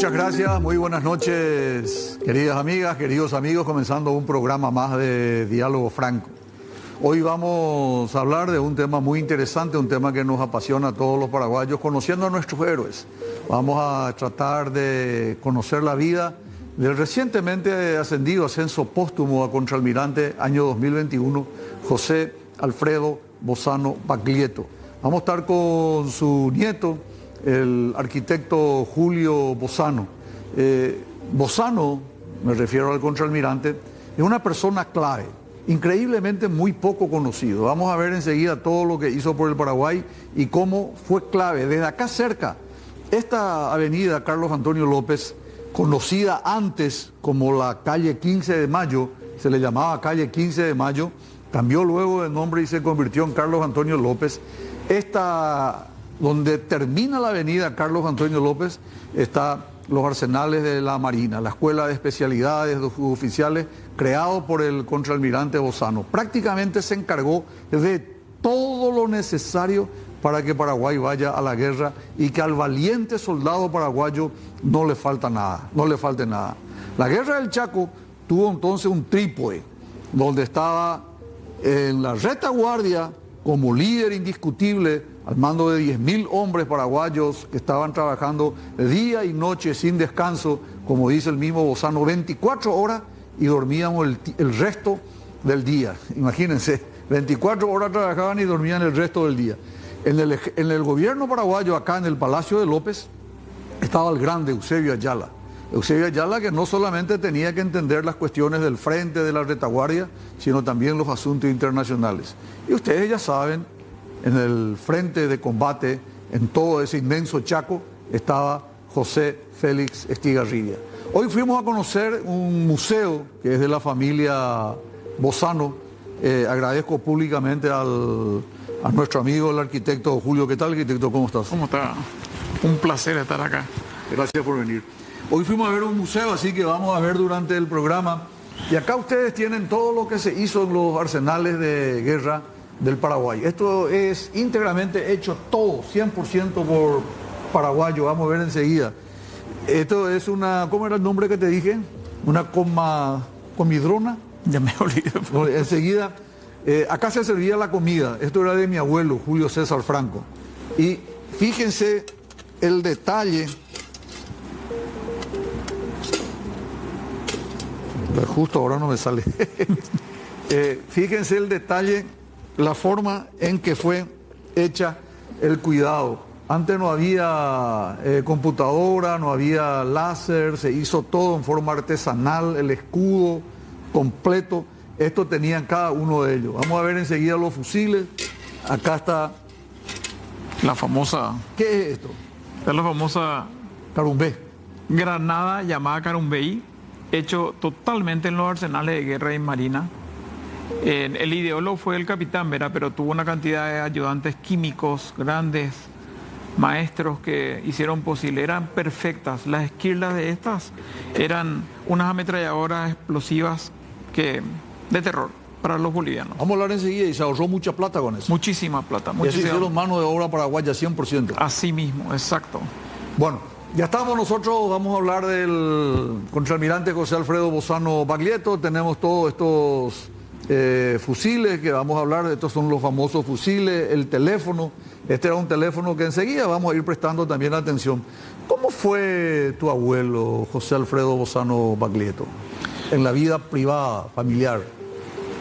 Muchas gracias, muy buenas noches, queridas amigas, queridos amigos, comenzando un programa más de Diálogo Franco. Hoy vamos a hablar de un tema muy interesante, un tema que nos apasiona a todos los paraguayos, conociendo a nuestros héroes. Vamos a tratar de conocer la vida del recientemente ascendido ascenso póstumo a contraalmirante año 2021, José Alfredo Bozano Baglietto. Vamos a estar con su nieto, el arquitecto Julio Bozano. Bozano, me refiero al contraalmirante, es una persona clave, increíblemente muy poco conocido. Vamos a ver enseguida todo lo que hizo por el Paraguay y cómo fue clave. Desde acá cerca, esta avenida Carlos Antonio López, conocida antes como la calle 15 de Mayo, se le llamaba calle 15 de Mayo, cambió luego de nombre y se convirtió en Carlos Antonio López. Donde termina la avenida Carlos Antonio López, está los arsenales de la Marina, la Escuela de Especialidades de Oficiales, creado por el contraalmirante Bozano. Prácticamente se encargó de todo lo necesario para que Paraguay vaya a la guerra y que al valiente soldado paraguayo no le falte nada. La guerra del Chaco tuvo entonces un trípode, donde estaba en la retaguardia como líder indiscutible, al mando de 10.000 hombres paraguayos que estaban trabajando día y noche sin descanso, como dice el mismo Bozano, 24 horas y dormíamos el resto del día. Imagínense, 24 horas trabajaban y dormían el resto del día. En el gobierno paraguayo, acá en el Palacio de López, estaba el grande Eusebio Ayala. Eusebio Ayala, que no solamente tenía que entender las cuestiones del frente de la retaguardia, sino también los asuntos internacionales. Y ustedes ya saben, en el frente de combate, en todo ese inmenso Chaco, estaba José Félix Estigarribia. Hoy fuimos a conocer un museo que es de la familia Bozano. Agradezco públicamente a nuestro amigo, el arquitecto Julio. ¿Qué tal, arquitecto? ¿Cómo estás? ¿Cómo está? Un placer estar acá. Gracias por venir. Hoy fuimos a ver un museo, así que vamos a ver durante el programa. Y acá ustedes tienen todo lo que se hizo en los arsenales de guerra del Paraguay. Esto es íntegramente hecho todo, 100% por paraguayo. Vamos a ver enseguida. Esto es una, ¿cómo era el nombre que te dije? Una comidrona. Ya me olvidé. Enseguida, acá se servía la comida. Esto era de mi abuelo, Julio César Franco. Y fíjense el detalle. Justo ahora no me sale. Fíjense el detalle, la forma en que fue hecha el cuidado. Antes no había computadora, no había láser, se hizo todo en forma artesanal, el escudo completo. Esto tenían cada uno de ellos. Vamos a ver enseguida los fusiles. Acá está la famosa... ¿Qué es esto? Es la famosa... Carumbé. Granada llamada Carumbey, hecho totalmente en los arsenales de guerra y marina. El ideólogo fue el capitán, ¿verdad? Pero tuvo una cantidad de ayudantes químicos, grandes maestros que hicieron posible. Eran perfectas. Las esquirlas de estas eran unas ametralladoras explosivas de terror para los bolivianos. Vamos a hablar enseguida, y se ahorró mucha plata con eso. Muchísima plata. Y se hicieron mano de obra paraguaya 100%. Así mismo, exacto. Bueno, ya estamos nosotros, vamos a hablar del contraalmirante José Alfredo Bozano Baglietto. Tenemos todos estos fusiles que vamos a hablar, estos son los famosos fusiles, el teléfono. Este era un teléfono que enseguida vamos a ir prestando también atención. ¿Cómo fue tu abuelo, José Alfredo Bozano Baglietto, en la vida privada, familiar?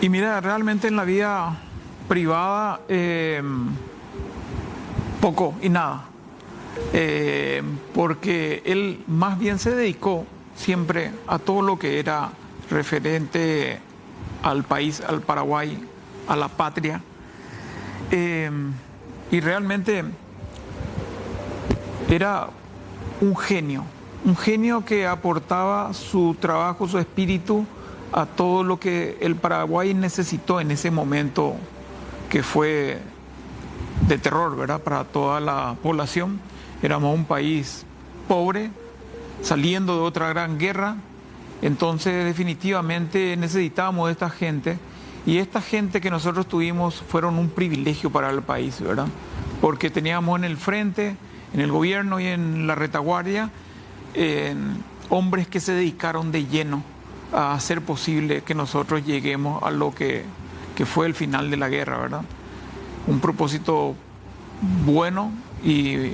Y mira, realmente en la vida privada, poco y nada. Porque él más bien se dedicó siempre a todo lo que era referente al país, al Paraguay, a la patria. Y realmente era un genio que aportaba su trabajo, su espíritu a todo lo que el Paraguay necesitó en ese momento, que fue de terror, ¿verdad?, para toda la población. Éramos un país pobre, saliendo de otra gran guerra, entonces definitivamente necesitábamos de esta gente, y esta gente que nosotros tuvimos fueron un privilegio para el país, ¿verdad? Porque teníamos en el frente, en el gobierno y en la retaguardia, hombres que se dedicaron de lleno a hacer posible que nosotros lleguemos a lo que fue el final de la guerra, ¿verdad? Un propósito bueno y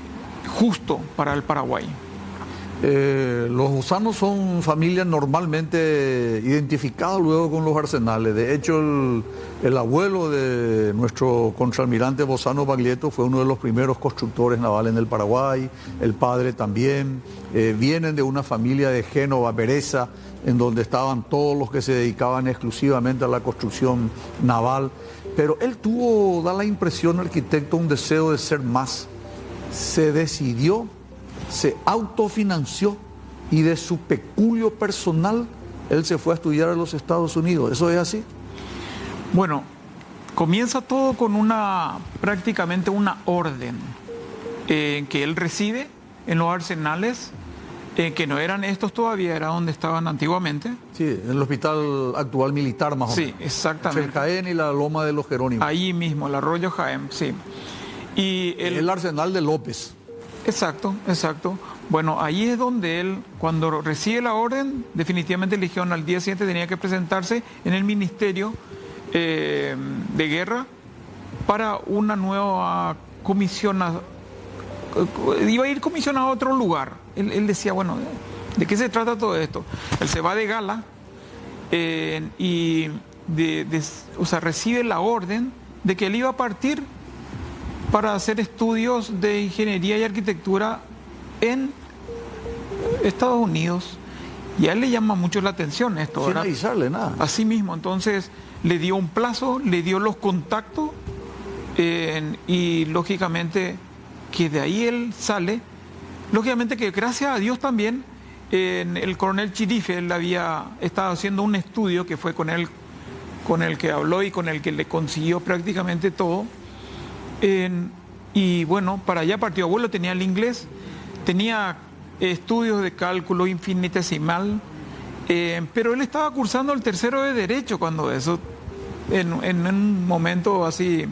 justo para el Paraguay. Los Bosanos son familias normalmente identificadas luego con los arsenales. De hecho, el abuelo de nuestro contraalmirante Bosano Baglietto fue uno de los primeros constructores navales en el Paraguay, el padre también. Vienen de una familia de Génova, Bereza, en donde estaban todos los que se dedicaban exclusivamente a la construcción naval. Pero él tuvo, da la impresión, arquitecto, un deseo de ser más. Se decidió, se autofinanció y de su peculio personal él se fue a estudiar a los Estados Unidos. ¿Eso es así? Bueno, comienza todo con prácticamente una orden que él recibe en los arsenales, que no eran estos todavía, era donde estaban antiguamente. Sí, en el hospital actual militar más o menos. Sí, exactamente. El Jaén y la Loma de los Jerónimos. Ahí mismo, el arroyo Jaén, sí. Y el arsenal de López. Exacto, exacto. Bueno, ahí es donde él, cuando recibe la orden, definitivamente eligió al día siguiente tenía que presentarse en el Ministerio de Guerra para una nueva comisión. Iba a ir comisionado a otro lugar. Él decía, bueno, ¿de qué se trata todo esto? Él se va de gala y recibe la orden de que él iba a partir para hacer estudios de ingeniería y arquitectura en Estados Unidos. Y a él le llama mucho la atención esto, sin avisarle nada. Así mismo, entonces le dio un plazo, le dio los contactos y lógicamente que de ahí él sale. Lógicamente que gracias a Dios también el coronel Chirife, él había estado haciendo un estudio que fue con él, con el que habló y con el que le consiguió prácticamente todo. Y bueno, para allá partió. Abuelo tenía el inglés, tenía estudios de cálculo infinitesimal, pero él estaba cursando el tercero de Derecho cuando eso, en un momento así,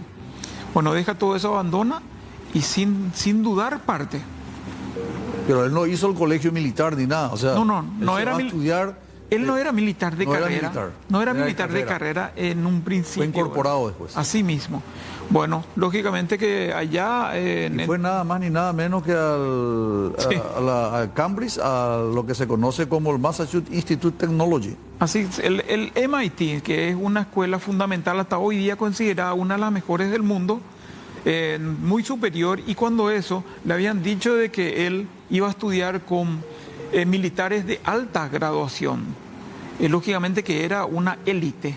bueno, deja todo eso, abandona y sin dudar parte. Pero él no hizo el colegio militar ni nada, o sea, no era estudiar. Él no era militar de carrera. No era militar de carrera en un principio. Fue incorporado después. Así mismo. Bueno, lógicamente que allá... fue nada más ni nada menos que a Cambridge, a lo que se conoce como el Massachusetts Institute of Technology. Así, el MIT, que es una escuela fundamental hasta hoy día considerada una de las mejores del mundo, muy superior, y cuando eso le habían dicho de que él iba a estudiar con militares de alta graduación. Lógicamente que era una élite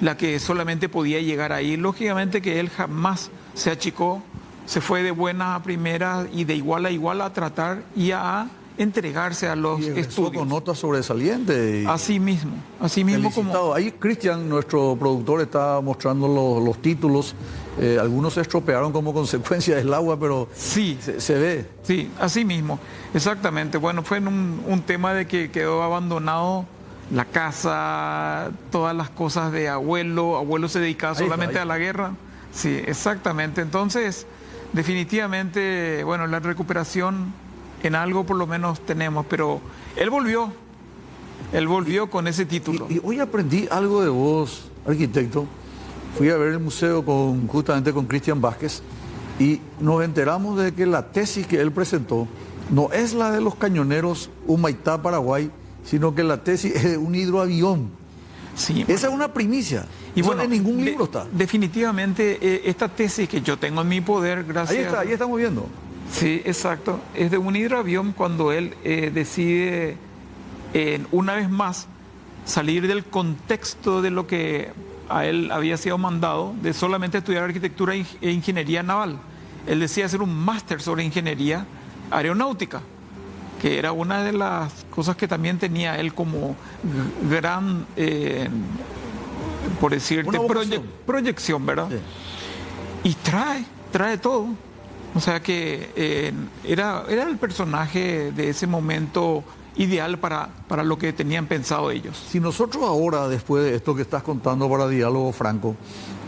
la que solamente podía llegar ahí. Lógicamente que él jamás se achicó, se fue de buena a primera y de igual a igual a tratar y a entregarse a los estudios. Con notas sobresalientes. Así mismo como... Ahí Cristian, nuestro productor, está mostrando los títulos. Algunos se estropearon como consecuencia del agua, pero sí, se ve. Sí, así mismo, exactamente. Bueno, fue en un tema de que quedó abandonado la casa, todas las cosas de abuelo se dedicaba solamente a la guerra. Sí, exactamente. Entonces, definitivamente, bueno, la recuperación en algo por lo menos tenemos, pero él volvió con ese título. Y hoy aprendí algo de vos, arquitecto. Fui a ver el museo justamente con Cristian Vázquez y nos enteramos de que la tesis que él presentó no es la de los cañoneros Humaitá, Paraguay, sino que la tesis es de un hidroavión. Sí, esa es una primicia. Y bueno, en ningún libro está. Definitivamente, esta tesis que yo tengo en mi poder, gracias... Ahí estamos viendo. Sí, exacto. Es de un hidroavión cuando él decide, una vez más, salir del contexto de lo que a él había sido mandado, de solamente estudiar arquitectura e ingeniería naval. Él decía hacer un máster sobre ingeniería aeronáutica, que era una de las cosas que también tenía él como gran, por decirte, proyección, ¿verdad? Sí. Y trae todo. O sea que era el personaje de ese momento ideal para lo que tenían pensado ellos. Si nosotros ahora, después de esto que estás contando para Diálogo Franco,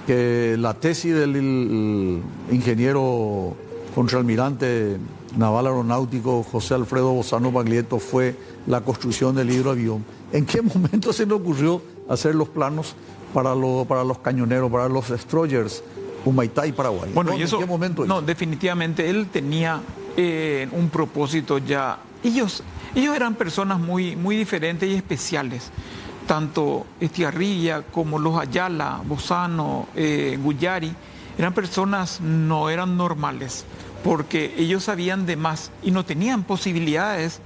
que la tesis del ingeniero contraalmirante naval aeronáutico José Alfredo Bozano Baglietto fue la construcción del hidroavión. ¿En qué momento se le ocurrió hacer los planos para los cañoneros, para los destroyers Humaitá y Paraguay? Bueno, y eso, ¿en qué momento? No, definitivamente él tenía un propósito ya. Ellos eran personas muy, muy diferentes y especiales. Tanto Estigarribia como los Ayala, Bozano, Guyari, eran personas, no eran normales, porque ellos sabían de más y no tenían posibilidades.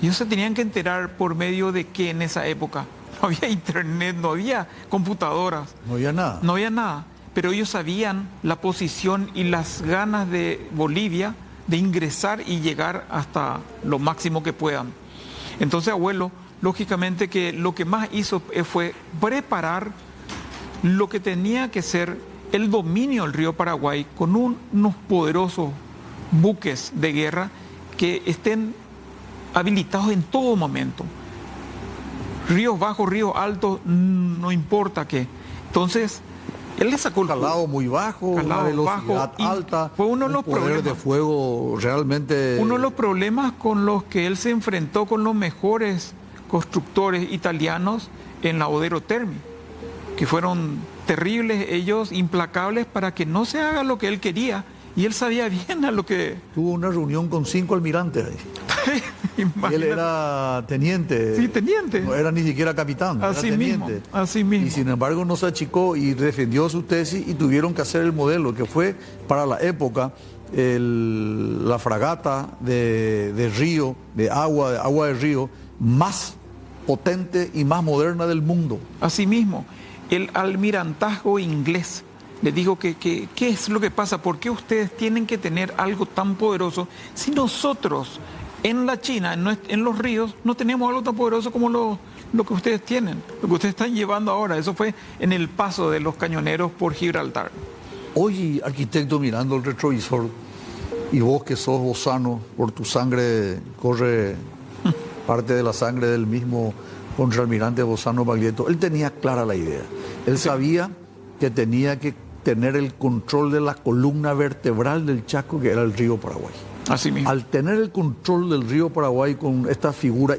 Ellos se tenían que enterar por medio de que en esa época no había internet, no había computadoras. No había nada. No había nada, pero ellos sabían la posición y las ganas de Bolivia de ingresar y llegar hasta lo máximo que puedan. Entonces, abuelo, lógicamente que lo que más hizo fue preparar lo que tenía que ser el dominio del río Paraguay con unos poderosos buques de guerra que estén habilitados en todo momento. Ríos bajos, ríos altos, no importa qué. Entonces, él le sacó el calado muy bajo, una velocidad alta, fue uno de los poder problemas de fuego realmente. Uno de los problemas con los que él se enfrentó con los mejores constructores italianos en la Odero Termi, que fueron terribles, ellos implacables para que no se haga lo que él quería, y él sabía bien a lo que... Tuvo una reunión con 5 almirantes ahí. Y él era teniente. Sí, teniente. No era ni siquiera capitán, así era teniente. Mismo, así mismo. Y sin embargo no se achicó y defendió su tesis y tuvieron que hacer el modelo, que fue para la época la fragata de río, de agua de río, más potente y más moderna del mundo. Asimismo, el almirantazgo inglés le dijo que qué es lo que pasa, por qué ustedes tienen que tener algo tan poderoso si nosotros en la China, en los ríos, no tenemos algo tan poderoso como lo que ustedes tienen, lo que ustedes están llevando ahora. Eso fue en el paso de los cañoneros por Gibraltar. Hoy, arquitecto, mirando el retrovisor, y vos que sos bozano, por tu sangre corre parte de la sangre del mismo contraalmirante Bozano Baglietto, él tenía clara la idea. Él sabía que tenía que tener el control de la columna vertebral del Chaco, que era el río Paraguay. Así mismo. Al tener el control del río Paraguay con esta figura,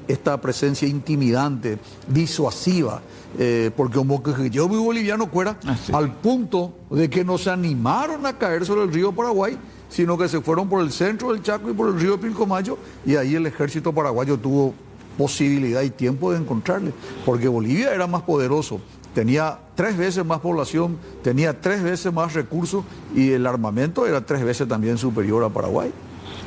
esta presencia intimidante, disuasiva, porque como que yo muy boliviano fuera, al punto de que no se animaron a caer sobre el río Paraguay, sino que se fueron por el centro del Chaco y por el río Pilcomayo, y ahí el ejército paraguayo tuvo posibilidad y tiempo de encontrarle, porque Bolivia era más poderoso, tenía 3 veces más población, tenía 3 veces más recursos y el armamento era 3 veces también superior a Paraguay.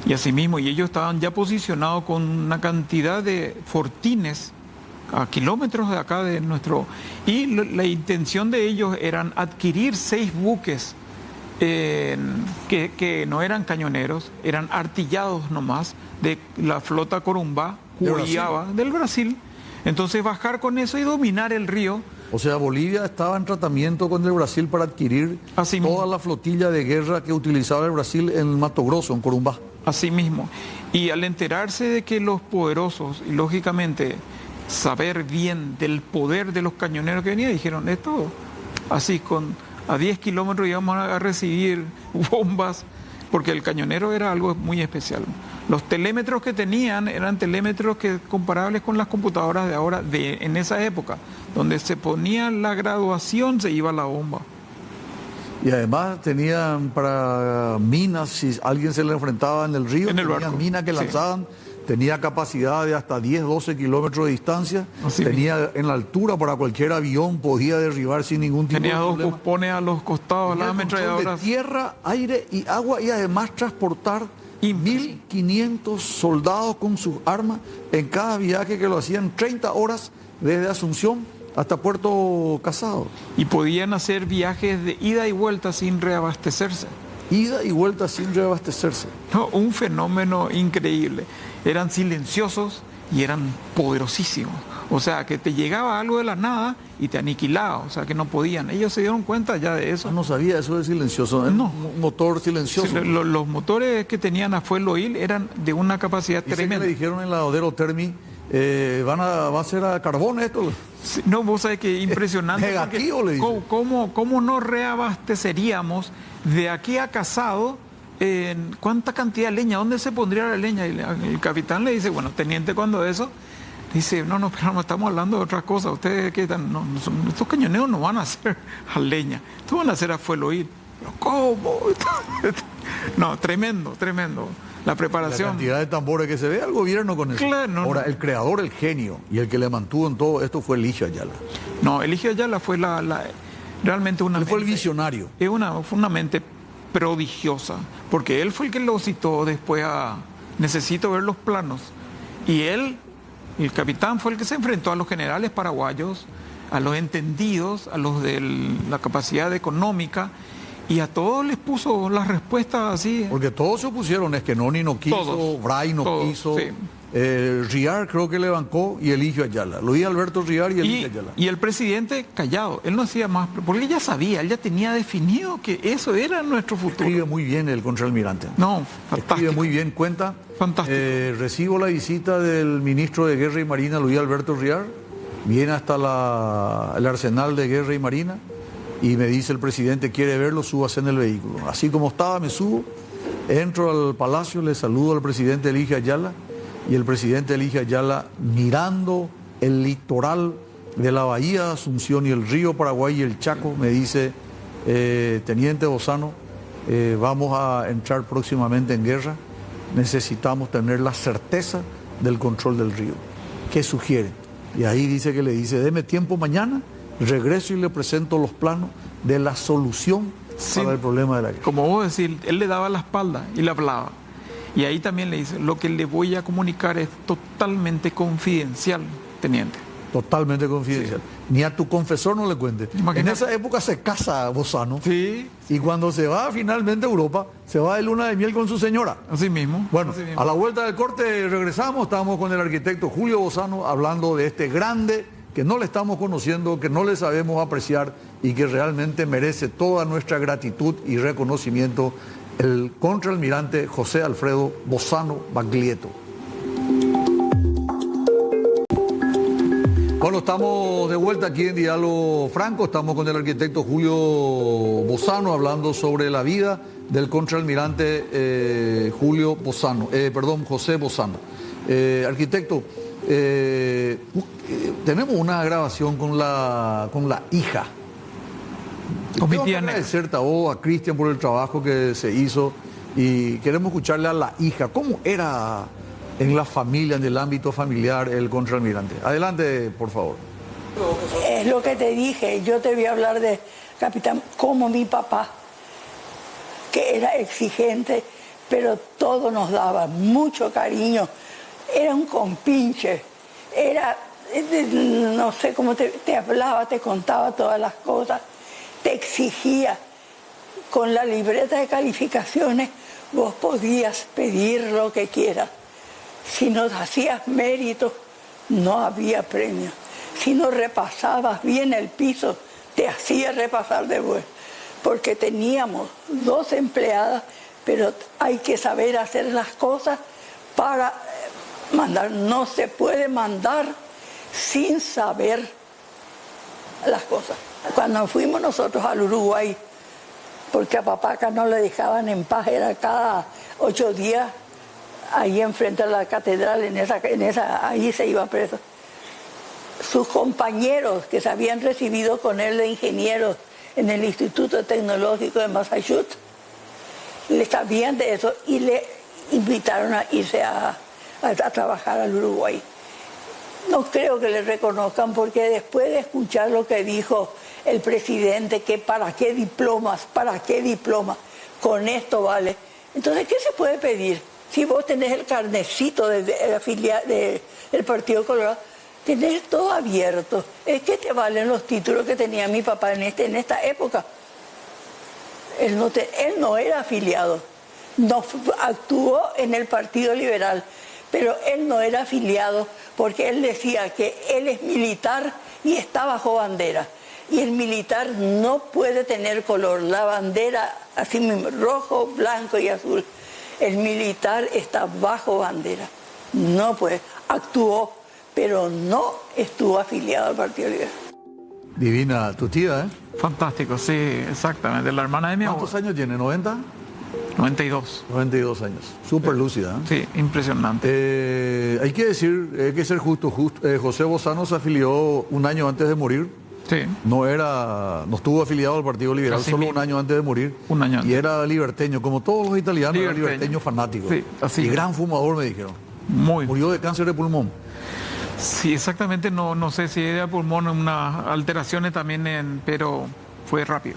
Y asimismo, y ellos estaban ya posicionados con una cantidad de fortines a kilómetros de acá de nuestro... Y la intención de ellos eran adquirir 6 buques que no eran cañoneros, eran artillados nomás de la flota Corumbá, Cuiabá, del Brasil. Entonces bajar con eso y dominar el río. O sea, Bolivia estaba en tratamiento con el Brasil para adquirir toda la flotilla de guerra que utilizaba el Brasil en Mato Grosso, en Corumbá. Así mismo. Y al enterarse de que los poderosos, y lógicamente saber bien del poder de los cañoneros que venían, dijeron, esto así a 10 kilómetros íbamos a recibir bombas, porque el cañonero era algo muy especial. Los telémetros que tenían eran telémetros comparables con las computadoras de ahora, en esa época, donde se ponía la graduación, se iba la bomba. Y además tenían para minas, si alguien se le enfrentaba en el río, tenían minas que lanzaban, tenía capacidad de hasta 10, 12 kilómetros de distancia, tenía en la altura para cualquier avión, podía derribar sin ningún tipo de problema. Tenía 2 cuspones a los costados, las ametralladoras. De tierra, aire y agua, y además transportar 1.500 soldados con sus armas en cada viaje, que lo hacían 30 horas desde Asunción hasta Puerto Casado. Y podían hacer viajes de ida y vuelta sin reabastecerse. Ida y vuelta sin reabastecerse. No, un fenómeno increíble. Eran silenciosos y eran poderosísimos. O sea, que te llegaba algo de la nada y te aniquilaba. O sea, que no podían. Ellos se dieron cuenta ya de eso. No sabía eso de silencioso. No. Un motor silencioso. Sí, los motores que tenían a fuel oil eran de una capacidad tremenda. Que le dijeron en la Odero Termi, va a ser a carbón esto. Sí, no, vos sabés que impresionante. Negativo, le dije. ¿Cómo nos reabasteceríamos de aquí a Casado ¿cuánta cantidad de leña? ¿Dónde se pondría la leña? Y el capitán le dice, bueno, teniente, cuando eso, dice, no, pero no estamos hablando de otra cosa. Ustedes que están, estos cañoneros no van a hacer a leña, estos van a hacer a fuelo ir. Pero ¿cómo? No, tremendo. La preparación. La cantidad de tambores que se ve al gobierno con eso. Claro, Ahora, el creador, el genio y el que le mantuvo en todo esto fue Eligio Ayala. No, Eligio Ayala fue realmente una Él mente. fue el visionario. Fue una mente prodigiosa, porque él fue el que lo citó después a necesito ver los planos. Y él, el capitán, fue el que se enfrentó a los generales paraguayos, a los entendidos, a los de la capacidad económica, y a todos les puso las respuestas así. Porque todos se opusieron, Esquenoni no quiso, Todos, Bray no todos, quiso, sí. Riar creo que le bancó y Eligio Ayala. Luis Alberto Riar y Eligio Ayala. Y el presidente callado, él no hacía más, porque él ya sabía, él ya tenía definido que eso era nuestro futuro. Escribe muy bien el contraalmirante. No, Escribe fantástico. muy bien, cuenta. Fantástico. Recibo la visita del ministro de Guerra y Marina, Luis Alberto Riar. Viene hasta el arsenal de Guerra y Marina y me dice el presidente, quiere verlo, súbase en el vehículo. Así como estaba, me subo, entro al palacio, le saludo al presidente Eligio Ayala y el presidente Eligio Ayala, mirando el litoral de la bahía de Asunción y el río Paraguay y el Chaco, me dice, teniente Bozano, vamos a entrar próximamente en guerra, necesitamos tener la certeza del control del río. ¿Qué sugiere? Y ahí dice que le dice, deme tiempo mañana, regreso y le presento los planos de la solución para el problema de la guerra. Como vos decís, él le daba la espalda y le hablaba. Y ahí también le dice, lo que le voy a comunicar es totalmente confidencial, teniente. Totalmente confidencial. Sí. Ni a tu confesor no le cuente. Imagínate. En esa época se casa Bozano. Sí. Y cuando se va finalmente a Europa, se va de luna de miel con su señora. Así mismo. Bueno, así mismo. A la vuelta del corte regresamos. Estamos con el arquitecto Julio Bozano hablando de este grande que no le estamos conociendo, que no le sabemos apreciar y que realmente merece toda nuestra gratitud y reconocimiento, el contraalmirante José Alfredo Bozano Baglietto. Bueno, estamos de vuelta aquí en Diálogo Franco, estamos con el arquitecto Julio Bozano hablando sobre la vida del contraalmirante José Bozano. Arquitecto, tenemos una grabación con la hija. Con mi tía Quiero agradecerte a vos, a Cristian por el trabajo que se hizo y queremos escucharle a la hija. ¿Cómo era en la familia, en el ámbito familiar, el contraalmirante? Adelante, por favor. Es lo que te dije, yo te voy a hablar de capitán como mi papá, que era exigente, pero todo nos daba mucho cariño. Era un compinche, no sé cómo te hablaba, te contaba todas las cosas, te exigía. Con la libreta de calificaciones vos podías pedir lo que quieras. Si no hacías méritos, no había premio. Si no repasabas bien el piso, te hacía repasar de vuelta. Porque teníamos 2 empleadas, pero hay que saber hacer las cosas para mandar. No se puede mandar sin saber las cosas. Cuando fuimos nosotros al Uruguay, porque a papá acá no le dejaban en paz, era cada 8 días, ahí enfrente a la catedral, ahí se iba preso. Sus compañeros que se habían recibido con él de ingenieros en el Instituto Tecnológico de Massachusetts, le sabían de eso y le invitaron a irse a trabajar al Uruguay. No creo que le reconozcan porque después de escuchar lo que dijo el presidente, que para qué diplomas, con esto vale. Entonces, ¿qué se puede pedir? Si vos tenés el carnecito del Partido Colorado, tenés todo abierto. ¿Qué te valen los títulos que tenía mi papá en esta época? Él no era afiliado, no actuó en el Partido Liberal, pero él no era afiliado porque él decía que él es militar y está bajo bandera. Y el militar no puede tener color, la bandera así mismo, rojo, blanco y azul. El militar está bajo bandera, no puede. Actuó, pero no estuvo afiliado al Partido Liberal. Divina tu tía, ¿eh? Fantástico, sí, exactamente. La hermana de mi abuelo. ¿Cuántos años tiene? ¿90? 92. 92 años. Súper lúcida. Sí, impresionante. Hay que decir, hay que ser justo. José Bozano se afilió un año antes de morir. Sí. No estuvo afiliado al Partido Liberal Así solo mismo. un año antes de morir. Un año antes. Y era liberteño, como todos los italianos, era Liberteño. liberteño fanático. Sí, así y es. gran fumador, me dijeron. Muy. Murió de cáncer de pulmón. Sí, exactamente, no sé si era pulmón, unas alteraciones también, pero fue rápido.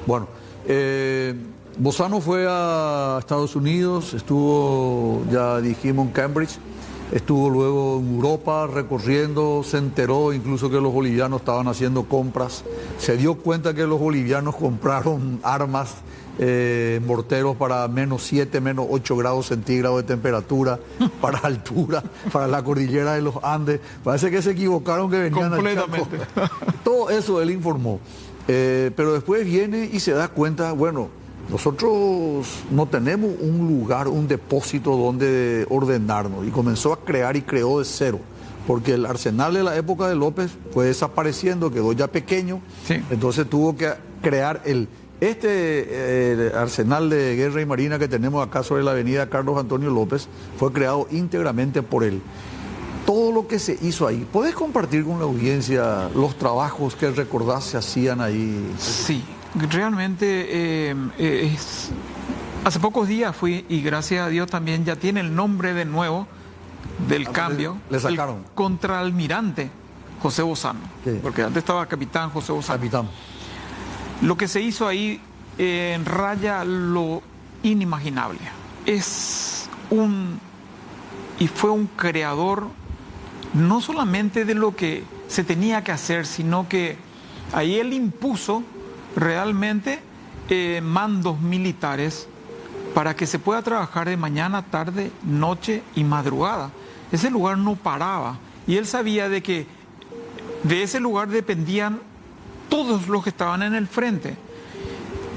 Bueno, Bozano fue a Estados Unidos, estuvo, ya dijimos, en Cambridge, estuvo luego en Europa recorriendo, se enteró incluso que los bolivianos estaban haciendo compras, se dio cuenta que los bolivianos compraron armas, morteros para -7, -8 grados centígrados de temperatura, para altura, para la cordillera de los Andes. Parece que se equivocaron que venían al Chaco. Completamente. Todo eso él informó. Pero después viene y se da cuenta, bueno, nosotros no tenemos un lugar, un depósito donde ordenarnos. Y comenzó a crear y creó de cero. Porque el arsenal de la época de López fue desapareciendo, quedó ya pequeño. Sí. Entonces tuvo que crear el arsenal de guerra y marina que tenemos acá sobre la avenida Carlos Antonio López, fue creado íntegramente por él. Todo lo que se hizo ahí, ¿podés compartir con la audiencia los trabajos que recordás se hacían ahí? Sí, realmente hace pocos días fui y gracias a Dios también ya tiene el nombre de nuevo del cambio. Le sacaron. El contraalmirante José Bozano, Sí. porque antes estaba capitán José Bozano. Capitán. Lo que se hizo ahí raya lo inimaginable. Fue un creador no solamente de lo que se tenía que hacer, sino que ahí él impuso realmente mandos militares para que se pueda trabajar de mañana, tarde, noche y madrugada. Ese lugar no paraba y él sabía de que de ese lugar dependían todos los que estaban en el frente.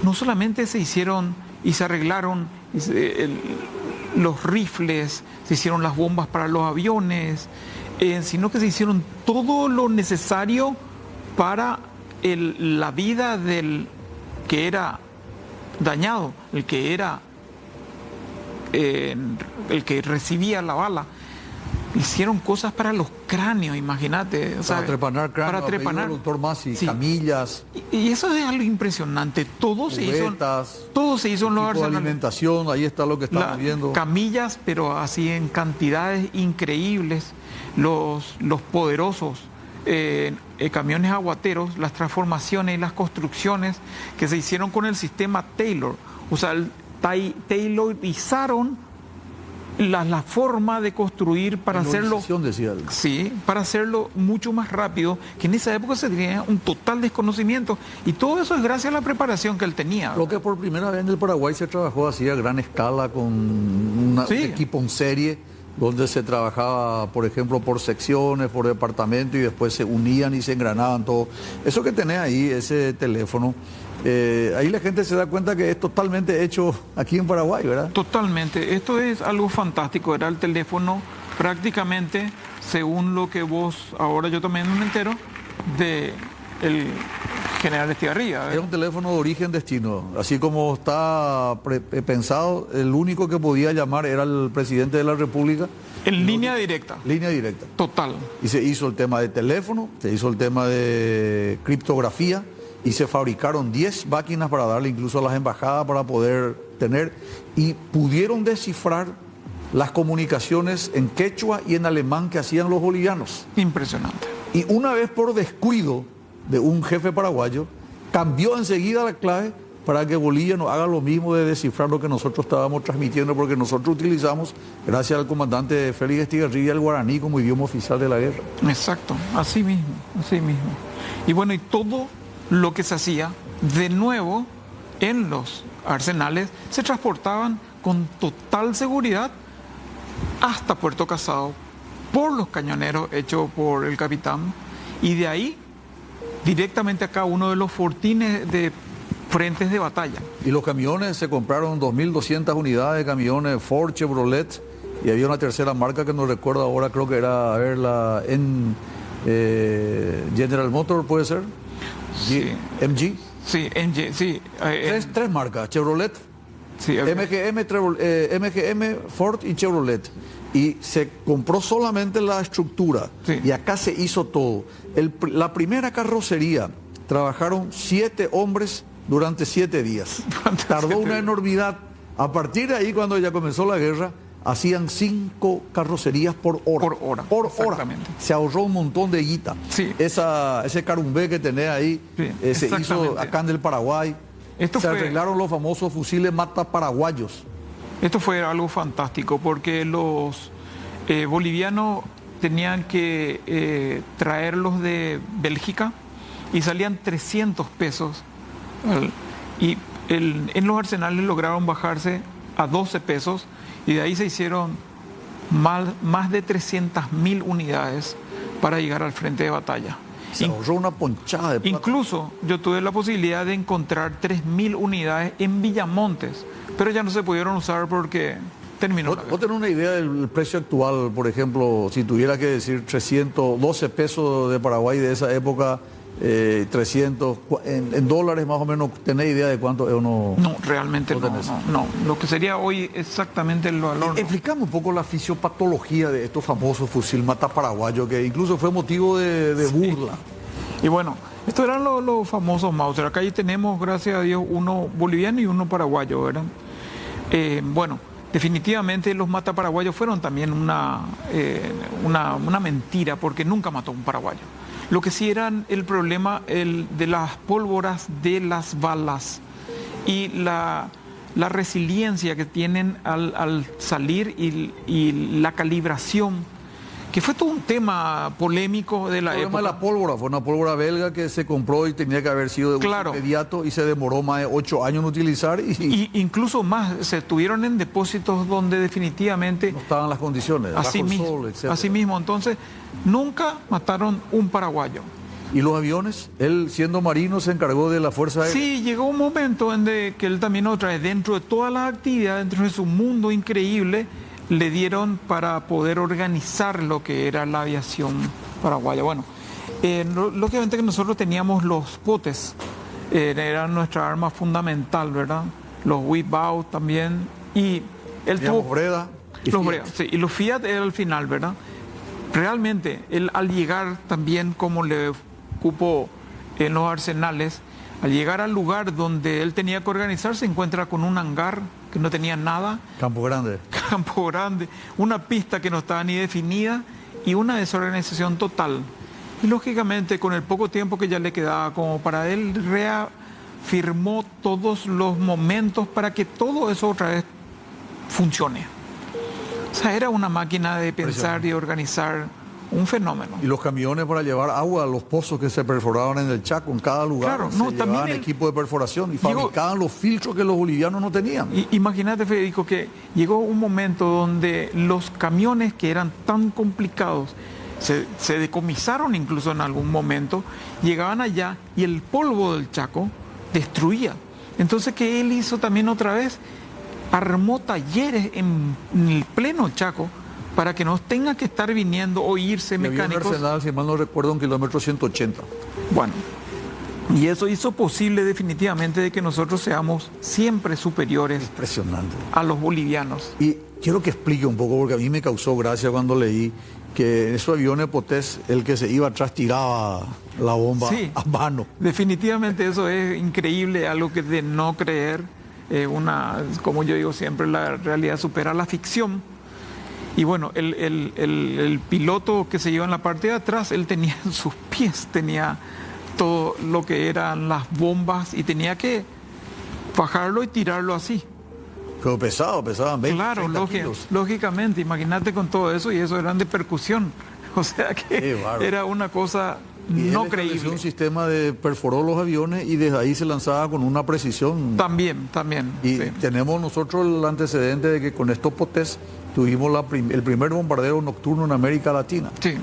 No solamente se hicieron y se arreglaron los rifles, se hicieron las bombas para los aviones, sino que se hicieron todo lo necesario para la vida del que era dañado, el que recibía la bala. Hicieron cosas para los cráneos, imagínate. Para trepanar cráneos, para trepanar. doctor Masi, Sí. camillas, Y eso es algo impresionante. Todo se hizo en los tipo de arsenales. alimentación, ahí está lo que estamos viendo. Camillas, pero así en cantidades increíbles. Los poderosos camiones aguateros, las transformaciones y las construcciones que se hicieron con el sistema Taylor. O sea, taylorizaron la forma de construir para hacerlo. Decía él. Sí, para hacerlo mucho más rápido, que en esa época se tenía un total desconocimiento. Y todo eso es gracias a la preparación que él tenía. Lo que por primera vez en el Paraguay se trabajó así a gran escala con un equipo en serie, donde se trabajaba, por ejemplo, por secciones, por departamento, y después se unían y se engranaban todo. Eso que tenés ahí, ese teléfono, ahí la gente se da cuenta que es totalmente hecho aquí en Paraguay, ¿verdad? Totalmente. Esto es algo fantástico. Era el teléfono prácticamente, según lo que vos, ahora yo también me entero, de el general Estigarribia. Era un teléfono de origen destino. Así como está pensado, el único que podía llamar era el presidente de la República. En línea directa. Línea directa. Total. Y se hizo el tema de teléfono, se hizo el tema de criptografía, y se fabricaron 10 máquinas para darle incluso a las embajadas para poder tener, y pudieron descifrar las comunicaciones en quechua y en alemán que hacían los bolivianos. Impresionante. Y una vez por descuido de un jefe paraguayo, cambió enseguida la clave para que Bolivia nos haga lo mismo de descifrar lo que nosotros estábamos transmitiendo, porque nosotros utilizamos, gracias al comandante Félix Estigarribia, el guaraní como idioma oficial de la guerra. Exacto, así mismo, así mismo. Y bueno, y todo lo que se hacía, de nuevo, en los arsenales, se transportaban con total seguridad hasta Puerto Casado por los cañoneros hechos por el capitán, y de ahí directamente acá uno de los fortines de frentes de batalla. Y los camiones, se compraron 2.200 unidades de camiones Ford, Chevrolet, y había una tercera marca que no recuerdo ahora, creo que era, a ver, la General Motors, ¿puede ser? Sí. MG. Sí, MG, sí. Tres marcas, Chevrolet, Sí, MGM, Ford y Chevrolet. Y se compró solamente la estructura. Sí. Y acá se hizo todo. La primera carrocería, trabajaron 7 hombres durante 7 días. Tardó una enormidad. A partir de ahí, cuando ya comenzó la guerra, hacían 5 carrocerías por hora. Por hora. Exactamente. Se ahorró un montón de guita. Sí. Ese carumbé que tenés ahí, Sí, se hizo acá en el Paraguay. Se arreglaron los famosos fusiles mata paraguayos. Esto fue algo fantástico porque los bolivianos tenían que traerlos de Bélgica y salían 300 pesos. Y en los arsenales lograron bajarse a 12 pesos y de ahí se hicieron más de 300.000 unidades para llegar al frente de batalla. Se ahorró una ponchada de plata. Incluso yo tuve la posibilidad de encontrar 3.000 unidades en Villamontes, pero ya no se pudieron usar porque terminó la guerra. ¿Vos tenés una idea del precio actual? Por ejemplo, si tuviera que decir 312 pesos de Paraguay de esa época, 300, en dólares más o menos, ¿tenés idea de cuánto es o no? No, realmente no. Lo que sería hoy exactamente el valor. Explicame un poco la fisiopatología de estos famosos fusil mata paraguayo, que incluso fue motivo de burla. Y bueno, estos eran los famosos Mauser. Acá ahí tenemos, gracias a Dios, uno boliviano y uno paraguayo, ¿verdad? Bueno, definitivamente los mataparaguayos fueron también una mentira, porque nunca mató un paraguayo. Lo que sí era el problema de las pólvoras de las balas y la resiliencia que tienen al salir y la calibración, que fue todo un tema polémico de la época. De la pólvora, fue una pólvora belga que se compró y tenía que haber sido de uso inmediato y se demoró más de 8 años en utilizar. Y incluso más, se estuvieron en depósitos donde definitivamente no estaban las condiciones, así mismo, entonces nunca mataron un paraguayo. ¿Y los aviones? Él, siendo marino, se encargó de la Fuerza Aérea. Sí, llegó un momento en que él también otra vez, dentro de todas las actividades, dentro de su mundo increíble, le dieron para poder organizar lo que era la aviación paraguaya. Bueno, lógicamente que nosotros teníamos los potes, era nuestra arma fundamental, ¿verdad? Los whip-out también, y él tuvo... Breda y los Fiat. Breda, sí, y los Fiat era al final, ¿verdad? Realmente, él al llegar también, como le cupo en los arsenales, al llegar al lugar donde él tenía que organizar, se encuentra con un hangar que no tenía nada. Campo Grande. Campo Grande, una pista que no estaba ni definida y una desorganización total. Y lógicamente, con el poco tiempo que ya le quedaba, como para él reafirmó todos los momentos para que todo eso otra vez funcione. O sea, era una máquina de pensar y organizar, un fenómeno. Y los camiones para llevar agua a los pozos que se perforaban en el Chaco, en cada lugar. Claro, se llevaban equipo de perforación y fabricaban los filtros que los bolivianos no tenían. Imagínate, Federico, que llegó un momento donde los camiones que eran tan complicados se decomisaron incluso en algún momento, llegaban allá y el polvo del Chaco destruía. Entonces, ¿qué él hizo también otra vez? Armó talleres en el pleno Chaco para que no tenga que estar viniendo o irse mecánicos. Había un arsenal, si mal no recuerdo, un kilómetro 180. Bueno, y eso hizo posible definitivamente de que nosotros seamos siempre superiores. Impresionante. A los bolivianos. Y quiero que explique un poco, porque a mí me causó gracia cuando leí que en esos aviones Potés, el que se iba atrás tiraba la bomba a mano. Definitivamente eso es increíble, algo que de no creer, como yo digo siempre, la realidad supera la ficción. Y bueno, el piloto que se iba en la parte de atrás, él tenía en sus pies, tenía todo lo que eran las bombas y tenía que bajarlo y tirarlo así. Pero pesaban 20, claro, 30 kilos. Lógicamente, imagínate con todo eso, y eso eran de percusión. O sea que era una cosa no creíble. Un sistema de perforó los aviones y desde ahí se lanzaba con una precisión. También. Y tenemos nosotros el antecedente de que con estos Potés tuvimos el primer bombardero nocturno en América Latina. Sí,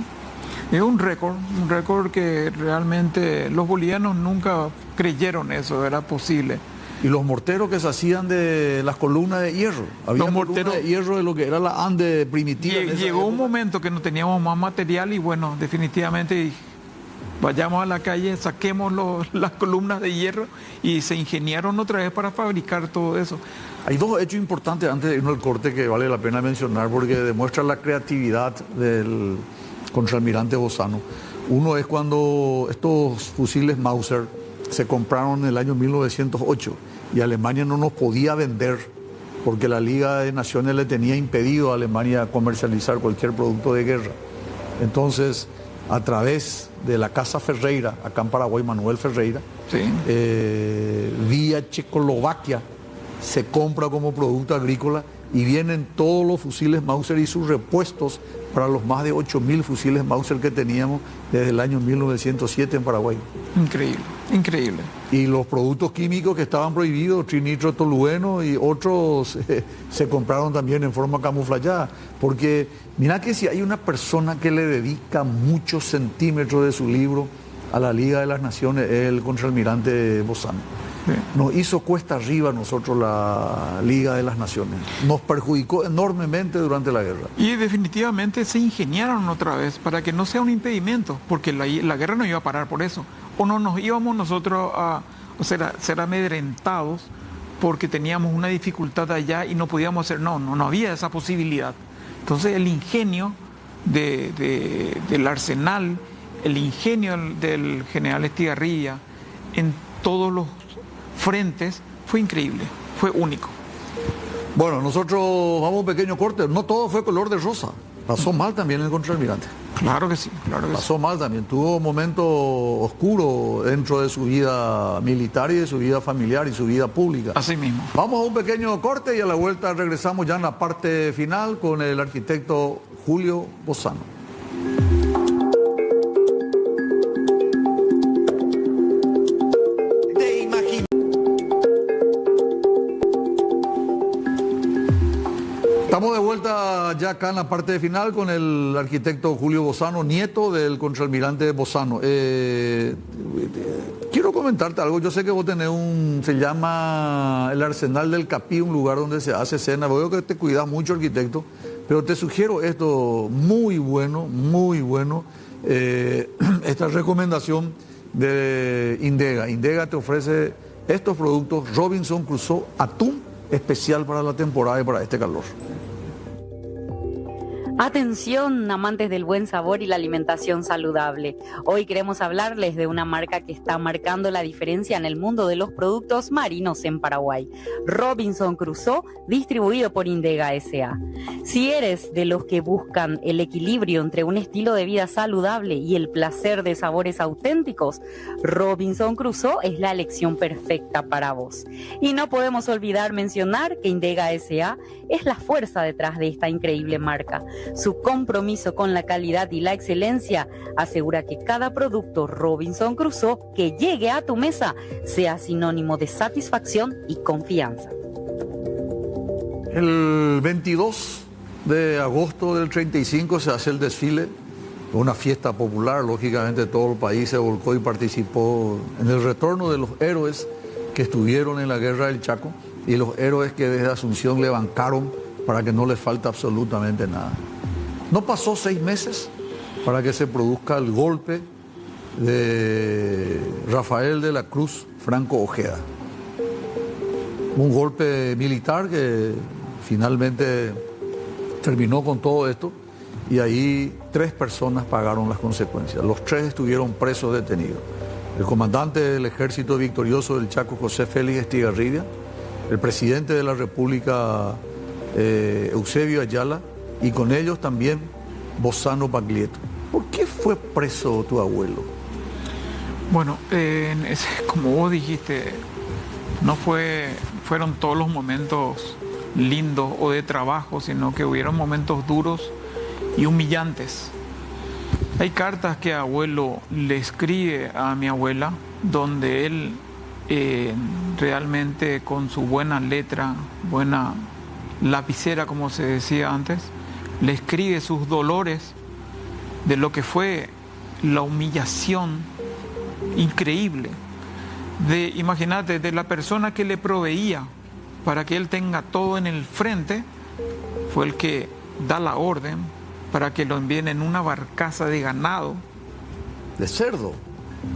es un récord que realmente los bolivianos nunca creyeron eso, era posible. Y los morteros que se hacían de las columnas de hierro. Había columnas de hierro de lo que era la Ande primitiva. Llegó un momento que no teníamos más material y bueno, definitivamente Vayamos a la calle, saquemos las columnas de hierro y se ingeniaron otra vez para fabricar todo eso. Hay dos hechos importantes antes de irnos al corte que vale la pena mencionar porque demuestran la creatividad del contraalmirante Bozano. Uno es cuando estos fusiles Mauser se compraron en el año 1908 y Alemania no nos podía vender porque la Liga de Naciones le tenía impedido a Alemania comercializar cualquier producto de guerra. Entonces, a través de la Casa Ferreira, acá en Paraguay, Manuel Ferreira, Sí. Vía Checoslovaquia, se compra como producto agrícola y vienen todos los fusiles Mauser y sus repuestos para los más de 8.000 fusiles Mauser que teníamos desde el año 1907 en Paraguay. Increíble, increíble. Y los productos químicos que estaban prohibidos, trinitrotolueno y otros, se compraron también en forma camuflada. Porque mira que si hay una persona que le dedica muchos centímetros de su libro a la Liga de las Naciones, es el contraalmirante Bozano. Sí. Nos hizo cuesta arriba a nosotros la Liga de las Naciones. Nos perjudicó enormemente durante la guerra. Y definitivamente se ingeniaron otra vez para que no sea un impedimento, porque la guerra no iba a parar por eso. O no nos íbamos nosotros a ser amedrentados porque teníamos una dificultad allá y no podíamos hacer, no había esa posibilidad. Entonces el ingenio del arsenal, el ingenio del general Estigarribia en todos los frentes fue increíble, fue único. Bueno, nosotros vamos a un pequeño corte. No todo fue color de rosa. Pasó mal también el contraalmirante. Claro que sí, claro que sí. Pasó mal también. Tuvo momentos oscuros dentro de su vida militar y de su vida familiar y su vida pública. Así mismo. Vamos a un pequeño corte y a la vuelta regresamos ya en la parte final con el arquitecto Julio Bozano. Estamos de vuelta ya acá en la parte final con el arquitecto Julio Bozano, nieto del contraalmirante Bozano. Quiero comentarte algo. Yo sé que vos tenés se llama el Arsenal del Capí, un lugar donde se hace cena. Veo que te cuidas mucho, arquitecto, pero te sugiero esto, muy bueno, esta recomendación de Indega. Indega te ofrece estos productos, Robinson Crusoe, atún especial para la temporada y para este calor. Atención, amantes del buen sabor y la alimentación saludable. Hoy queremos hablarles de una marca que está marcando la diferencia en el mundo de los productos marinos en Paraguay. Robinson Crusoe, distribuido por Indega S.A. Si eres de los que buscan el equilibrio entre un estilo de vida saludable y el placer de sabores auténticos, Robinson Crusoe es la elección perfecta para vos. Y no podemos olvidar mencionar que Indega S.A. es la fuerza detrás de esta increíble marca. Su compromiso con la calidad y la excelencia asegura que cada producto Robinson Crusoe que llegue a tu mesa sea sinónimo de satisfacción y confianza. El 22 de agosto del 35 se hace el desfile, una fiesta popular, lógicamente todo el país se volcó y participó en el retorno de los héroes que estuvieron en la guerra del Chaco y los héroes que desde Asunción le bancaron para que no les falte absolutamente nada. No pasó 6 meses para que se produzca el golpe de Rafael de la Cruz Franco Ojeda. Un golpe militar que finalmente terminó con todo esto y ahí 3 personas pagaron las consecuencias. Los 3 estuvieron presos detenidos. El comandante del ejército victorioso del Chaco, José Félix Estigarribia, el presidente de la República, Eusebio Ayala, y con ellos también Bozano Baglietto. ¿Por qué fue preso tu abuelo? Bueno, como vos dijiste, fueron todos los momentos lindos o de trabajo, sino que hubieron momentos duros y humillantes. Hay cartas que abuelo le escribe a mi abuela, donde él realmente con su buena letra, buena lapicera, como se decía antes, le escribe sus dolores de lo que fue la humillación increíble. Imagínate, de la persona que le proveía para que él tenga todo en el frente, fue el que da la orden para que lo envíen en una barcaza de ganado. De cerdo.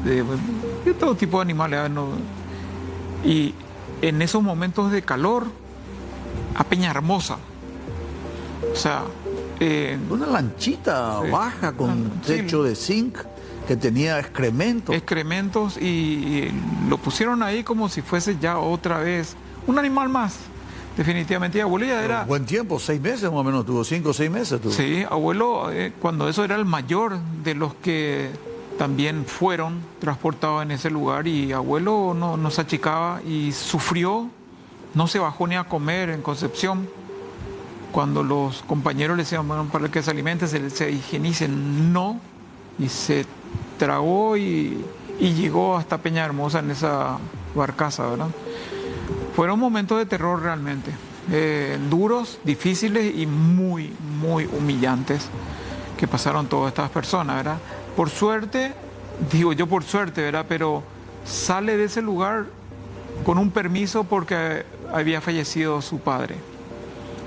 de todo tipo de animales. ¿No? Y en esos momentos de calor, a Peñahermosa. O sea... una lanchita baja con techo de zinc que tenía excrementos. Excrementos y lo pusieron ahí como si fuese ya otra vez un animal más. Definitivamente. Y abuelo ya era... Buen tiempo, 6 meses más o menos tuvo, 5 o 6 meses tuvo. Sí, abuelo, cuando eso era el mayor de los que también fueron transportados en ese lugar, y abuelo no se achicaba y sufrió, no se bajó ni a comer en Concepción. Cuando los compañeros le decían, bueno, para que se alimente, se higienice, no, y se tragó y llegó hasta Peñahermosa en esa barcaza, ¿verdad? Fueron momentos de terror realmente, duros, difíciles y muy, muy humillantes que pasaron todas estas personas, ¿verdad? Por suerte, digo yo por suerte, ¿verdad? Pero sale de ese lugar con un permiso porque había fallecido su padre.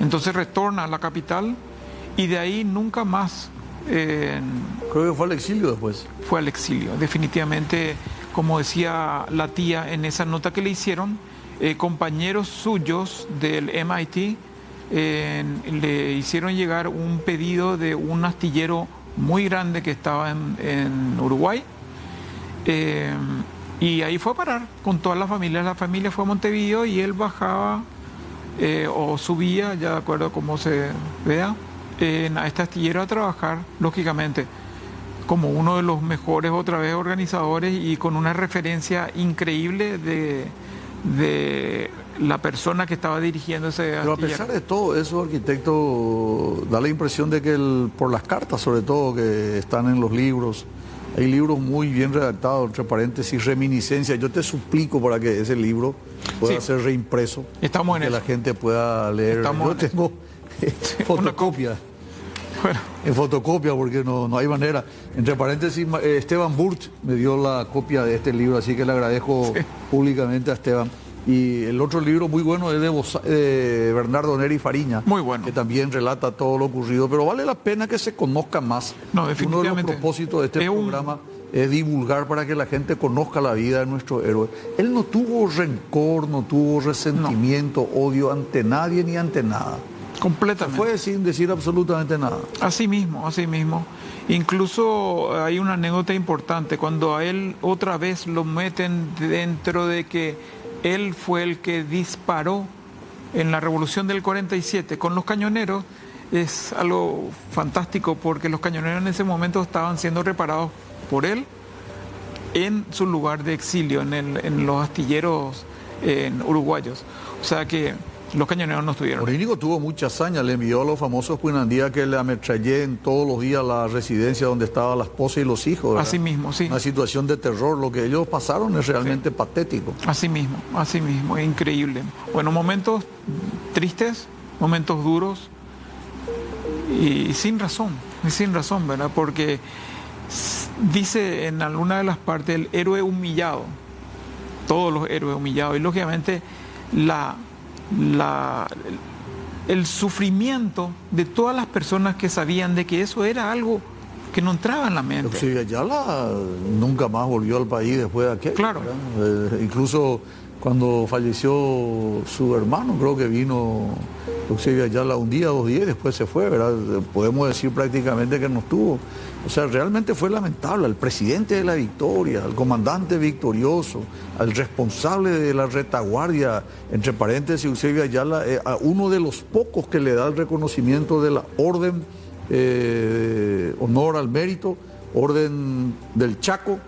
Entonces retorna a la capital y de ahí nunca más... Creo que fue al exilio después. Fue al exilio, definitivamente, como decía la tía en esa nota que le hicieron, compañeros suyos del MIT le hicieron llegar un pedido de un astillero muy grande que estaba en Uruguay, y ahí fue a parar con toda la familia fue a Montevideo y él bajaba o subía, ya de acuerdo a cómo se vea, a este astillero a trabajar, lógicamente, como uno de los mejores otra vez organizadores y con una referencia increíble de la persona que estaba dirigiendo ese astillero. Pero a pesar de todo eso, arquitecto, da la impresión de que por las cartas, sobre todo, que están en los libros, hay libros muy bien redactados, entre paréntesis, reminiscencias. Yo te suplico para que ese libro pueda ser reimpreso. Estamos en que eso. La gente pueda leer. Yo tengo fotocopia. Bueno. En fotocopia, porque no hay manera. Entre paréntesis, Esteban Burt me dio la copia de este libro, así que le agradezco públicamente a Esteban. Y el otro libro muy bueno es de Bernardo Neri Fariña, muy bueno, que también relata todo lo ocurrido, pero vale la pena que se conozca más. No, definitivamente. Uno de los propósitos de este programa es divulgar para que la gente conozca la vida de nuestro héroe. Él no tuvo rencor, no tuvo resentimiento, odio ante nadie ni ante nada. Completamente. Fue sin decir absolutamente nada. Así mismo, así mismo. Incluso hay una anécdota importante, cuando a él otra vez lo meten dentro de que él fue el que disparó en la Revolución del 47 con los cañoneros. Es algo fantástico porque los cañoneros en ese momento estaban siendo reparados por él en su lugar de exilio, en los astilleros uruguayos. O sea que los cañoneros no estuvieron. Morínigo tuvo mucha hazaña, le envió a los famosos Puinandía que le ametrallen todos los días la residencia donde estaban la esposa y los hijos, ¿verdad? Así mismo, sí. Una situación de terror, lo que ellos pasaron es realmente patético. Así mismo, es increíble. Bueno, momentos tristes, momentos duros y sin razón, ¿verdad? Porque dice en alguna de las partes el héroe humillado, todos los héroes humillados, y lógicamente el sufrimiento de todas las personas que sabían de que eso era algo que no entraba en la mente. Eusebio Ayala nunca más volvió al país después de aquello. Claro. Incluso cuando falleció su hermano, creo que vino Eusebio Ayala un día, 2 días, y después se fue, ¿verdad? Podemos decir prácticamente que no estuvo. O sea, realmente fue lamentable. Al presidente de la victoria, al comandante victorioso, al responsable de la retaguardia, entre paréntesis, Eusebio Ayala, a uno de los pocos que le da el reconocimiento de la orden, honor al mérito, orden del Chaco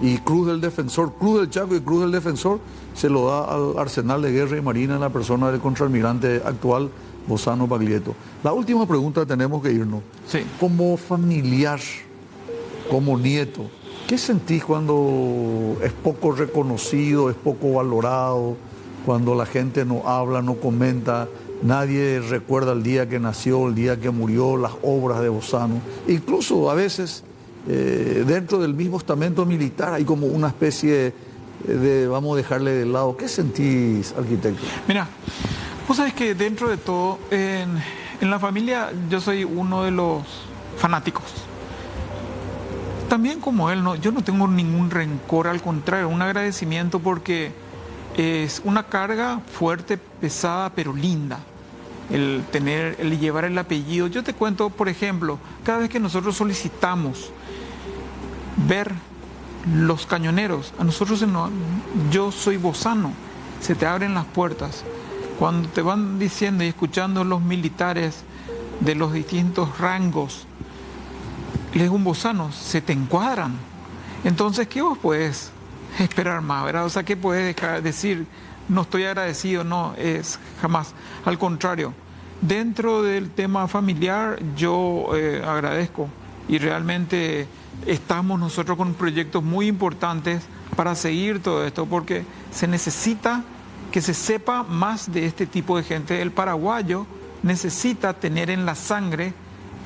y Cruz del Defensor. Cruz del Chaco y Cruz del Defensor se lo da al Arsenal de Guerra y Marina en la persona del contraalmirante actual, Bozano Baglietto. La última pregunta, tenemos que irnos. Sí. Como familiar, como nieto, ¿qué sentís cuando es poco reconocido, es poco valorado, cuando la gente no habla, no comenta, nadie recuerda el día que nació, el día que murió, las obras de Bozano? Incluso a veces dentro del mismo estamento militar hay como una especie de vamos a dejarle de lado. ¿Qué sentís, arquitecto? Mira, vos sabés que dentro de todo, en la familia yo soy uno de los fanáticos. También como él, yo no tengo ningún rencor, al contrario, un agradecimiento porque es una carga fuerte, pesada, pero linda. El llevar el apellido. Yo te cuento, por ejemplo, cada vez que nosotros solicitamos ver los cañoneros, a nosotros yo soy bozano, se te abren las puertas. Cuando te van diciendo y escuchando los militares de los distintos rangos, les un bozano, se te encuadran. Entonces, ¿qué vos puedes esperar más, verdad? O sea, ¿qué puedes decir? No estoy agradecido, no, es jamás. Al contrario, dentro del tema familiar, yo agradezco y realmente estamos nosotros con proyectos muy importantes para seguir todo esto, porque se necesita que se sepa más de este tipo de gente. El paraguayo necesita tener en la sangre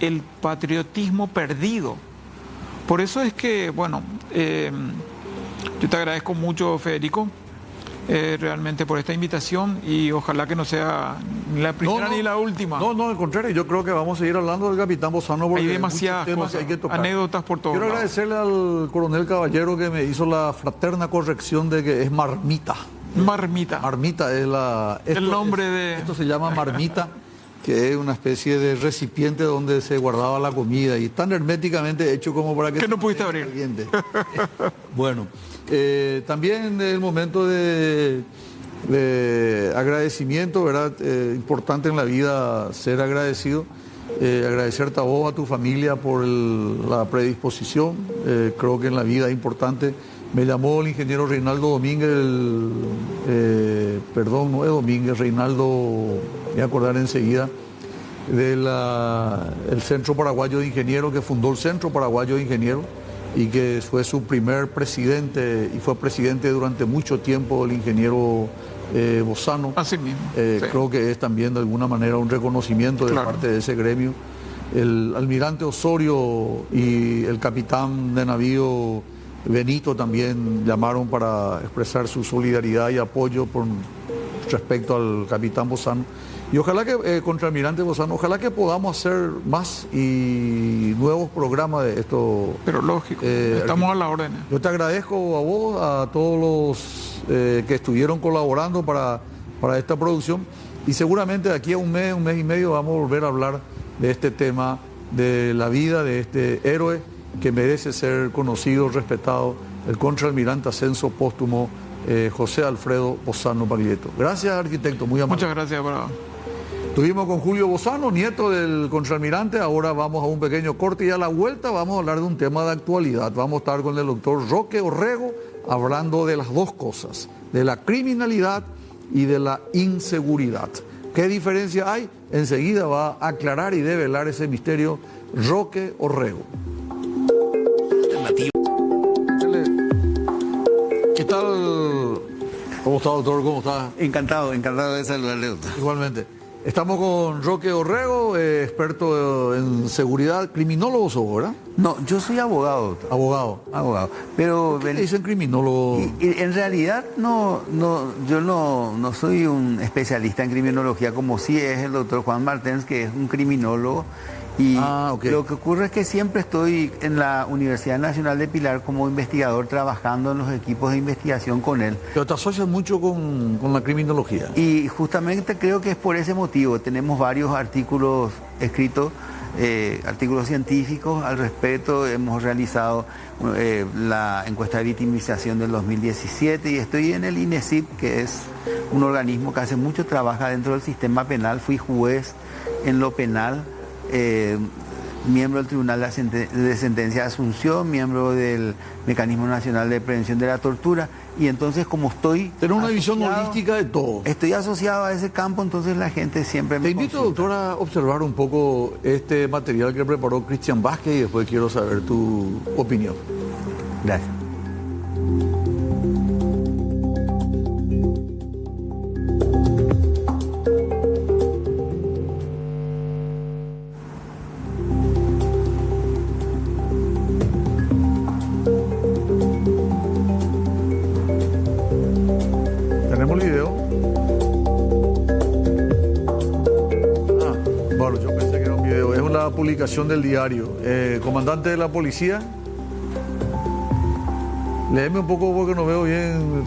el patriotismo perdido. Por eso es que, bueno, yo te agradezco mucho, Federico, realmente por esta invitación y ojalá que no sea ni la primera ni la última. No, al contrario, yo creo que vamos a seguir hablando del capitán Bozano porque hay demasiadas temas cosas, que hay que tocar. Anécdotas por todos Quiero lados. agradecerle al coronel Caballero que me hizo la fraterna corrección de que es marmita. Marmita. Marmita es el nombre de... Esto se llama marmita, que es una especie de recipiente donde se guardaba la comida y tan herméticamente hecho como para que... ¿Qué no pudiste abrir? Caliente. Bueno, también el momento de agradecimiento, ¿verdad? Importante en la vida ser agradecido. Agradecerte a vos, a tu familia por la predisposición. Creo que en la vida es importante. Me llamó el ingeniero Reinaldo Domínguez, perdón, no es Domínguez, Reinaldo, me voy a acordar enseguida, del Centro Paraguayo de Ingenieros, que fundó el Centro Paraguayo de Ingenieros y que fue su primer presidente y fue presidente durante mucho tiempo el ingeniero Bozano. Así mismo. Sí. Creo que es también de alguna manera un reconocimiento de parte de ese gremio. El almirante Osorio y el capitán de navío Benito también llamaron para expresar su solidaridad y apoyo respecto al capitán Bozano. Y ojalá que, contra el almirante Bozano, ojalá que podamos hacer más y nuevos programas de esto. Pero lógico, estamos a la orden. Yo te agradezco a vos, a todos los que estuvieron colaborando para esta producción y seguramente de aquí a un mes y medio vamos a volver a hablar de este tema, de la vida de este héroe que merece ser conocido, respetado, el contraalmirante ascenso póstumo José Alfredo Bozano Baglietto. Gracias, arquitecto, muy amable. Muchas gracias, bravo. Estuvimos con Julio Bozano, nieto del contraalmirante. Ahora vamos a un pequeño corte y a la vuelta vamos a hablar de un tema de actualidad. Vamos a estar con el doctor Roque Orrego hablando de las dos cosas, de la criminalidad y de la inseguridad. ¿Qué diferencia hay? Enseguida va a aclarar y develar ese misterio Roque Orrego. ¿Qué tal? ¿Cómo está, doctor? ¿Cómo está? Encantado de saludarle, doctor. Igualmente. Estamos con Roque Orrego, experto en seguridad, criminólogo sos, ¿verdad? No, yo soy abogado, doctor. Abogado. Pero ¿Qué le dicen criminólogo? y en realidad yo no soy un especialista en criminología como sí es el doctor Juan Martens, que es un criminólogo. Y okay. Lo que ocurre es que siempre estoy en la Universidad Nacional de Pilar como investigador trabajando en los equipos de investigación con él. Pero te asocias mucho con la criminología. Y justamente creo que es por ese motivo. Tenemos varios artículos escritos, artículos científicos al respecto. Hemos realizado la encuesta de victimización del 2017 y estoy en el INESIP, que es un organismo que hace mucho trabajo dentro del sistema penal. Fui juez en lo penal. Miembro del Tribunal de Sentencia de Asunción, miembro del Mecanismo Nacional de Prevención de la Tortura, y entonces como estoy... Tener una visión holística de todo. Estoy asociado a ese campo, entonces la gente siempre me Te invito, consulta. doctor, a observar un poco este material que preparó Cristian Vázquez y después quiero saber tu opinión. Gracias. ¿Tenemos el video? Bueno, yo pensé que era un video. Es una publicación del diario. Comandante de la policía, Léeme un poco porque no veo bien.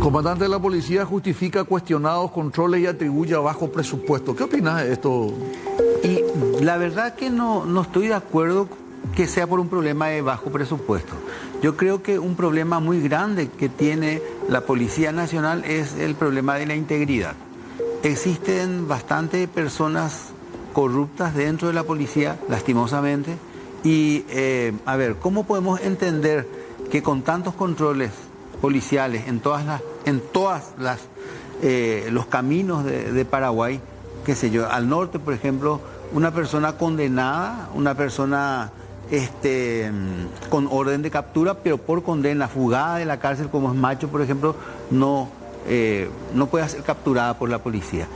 Comandante de la policía justifica cuestionados controles y atribuye a bajo presupuesto. ¿Qué opinas de esto? Y la verdad que no estoy de acuerdo que sea por un problema de bajo presupuesto. Yo creo que un problema muy grande que tiene la Policía Nacional es el problema de la integridad. Existen bastantes personas corruptas dentro de la policía, lastimosamente, y a ver, ¿cómo podemos entender que con tantos controles policiales en todas los caminos de Paraguay, qué sé yo, al norte, por ejemplo, una persona condenada, una persona con orden de captura, pero por condena, fugada de la cárcel, como es Macho, por ejemplo, no puede ser capturada por la policía?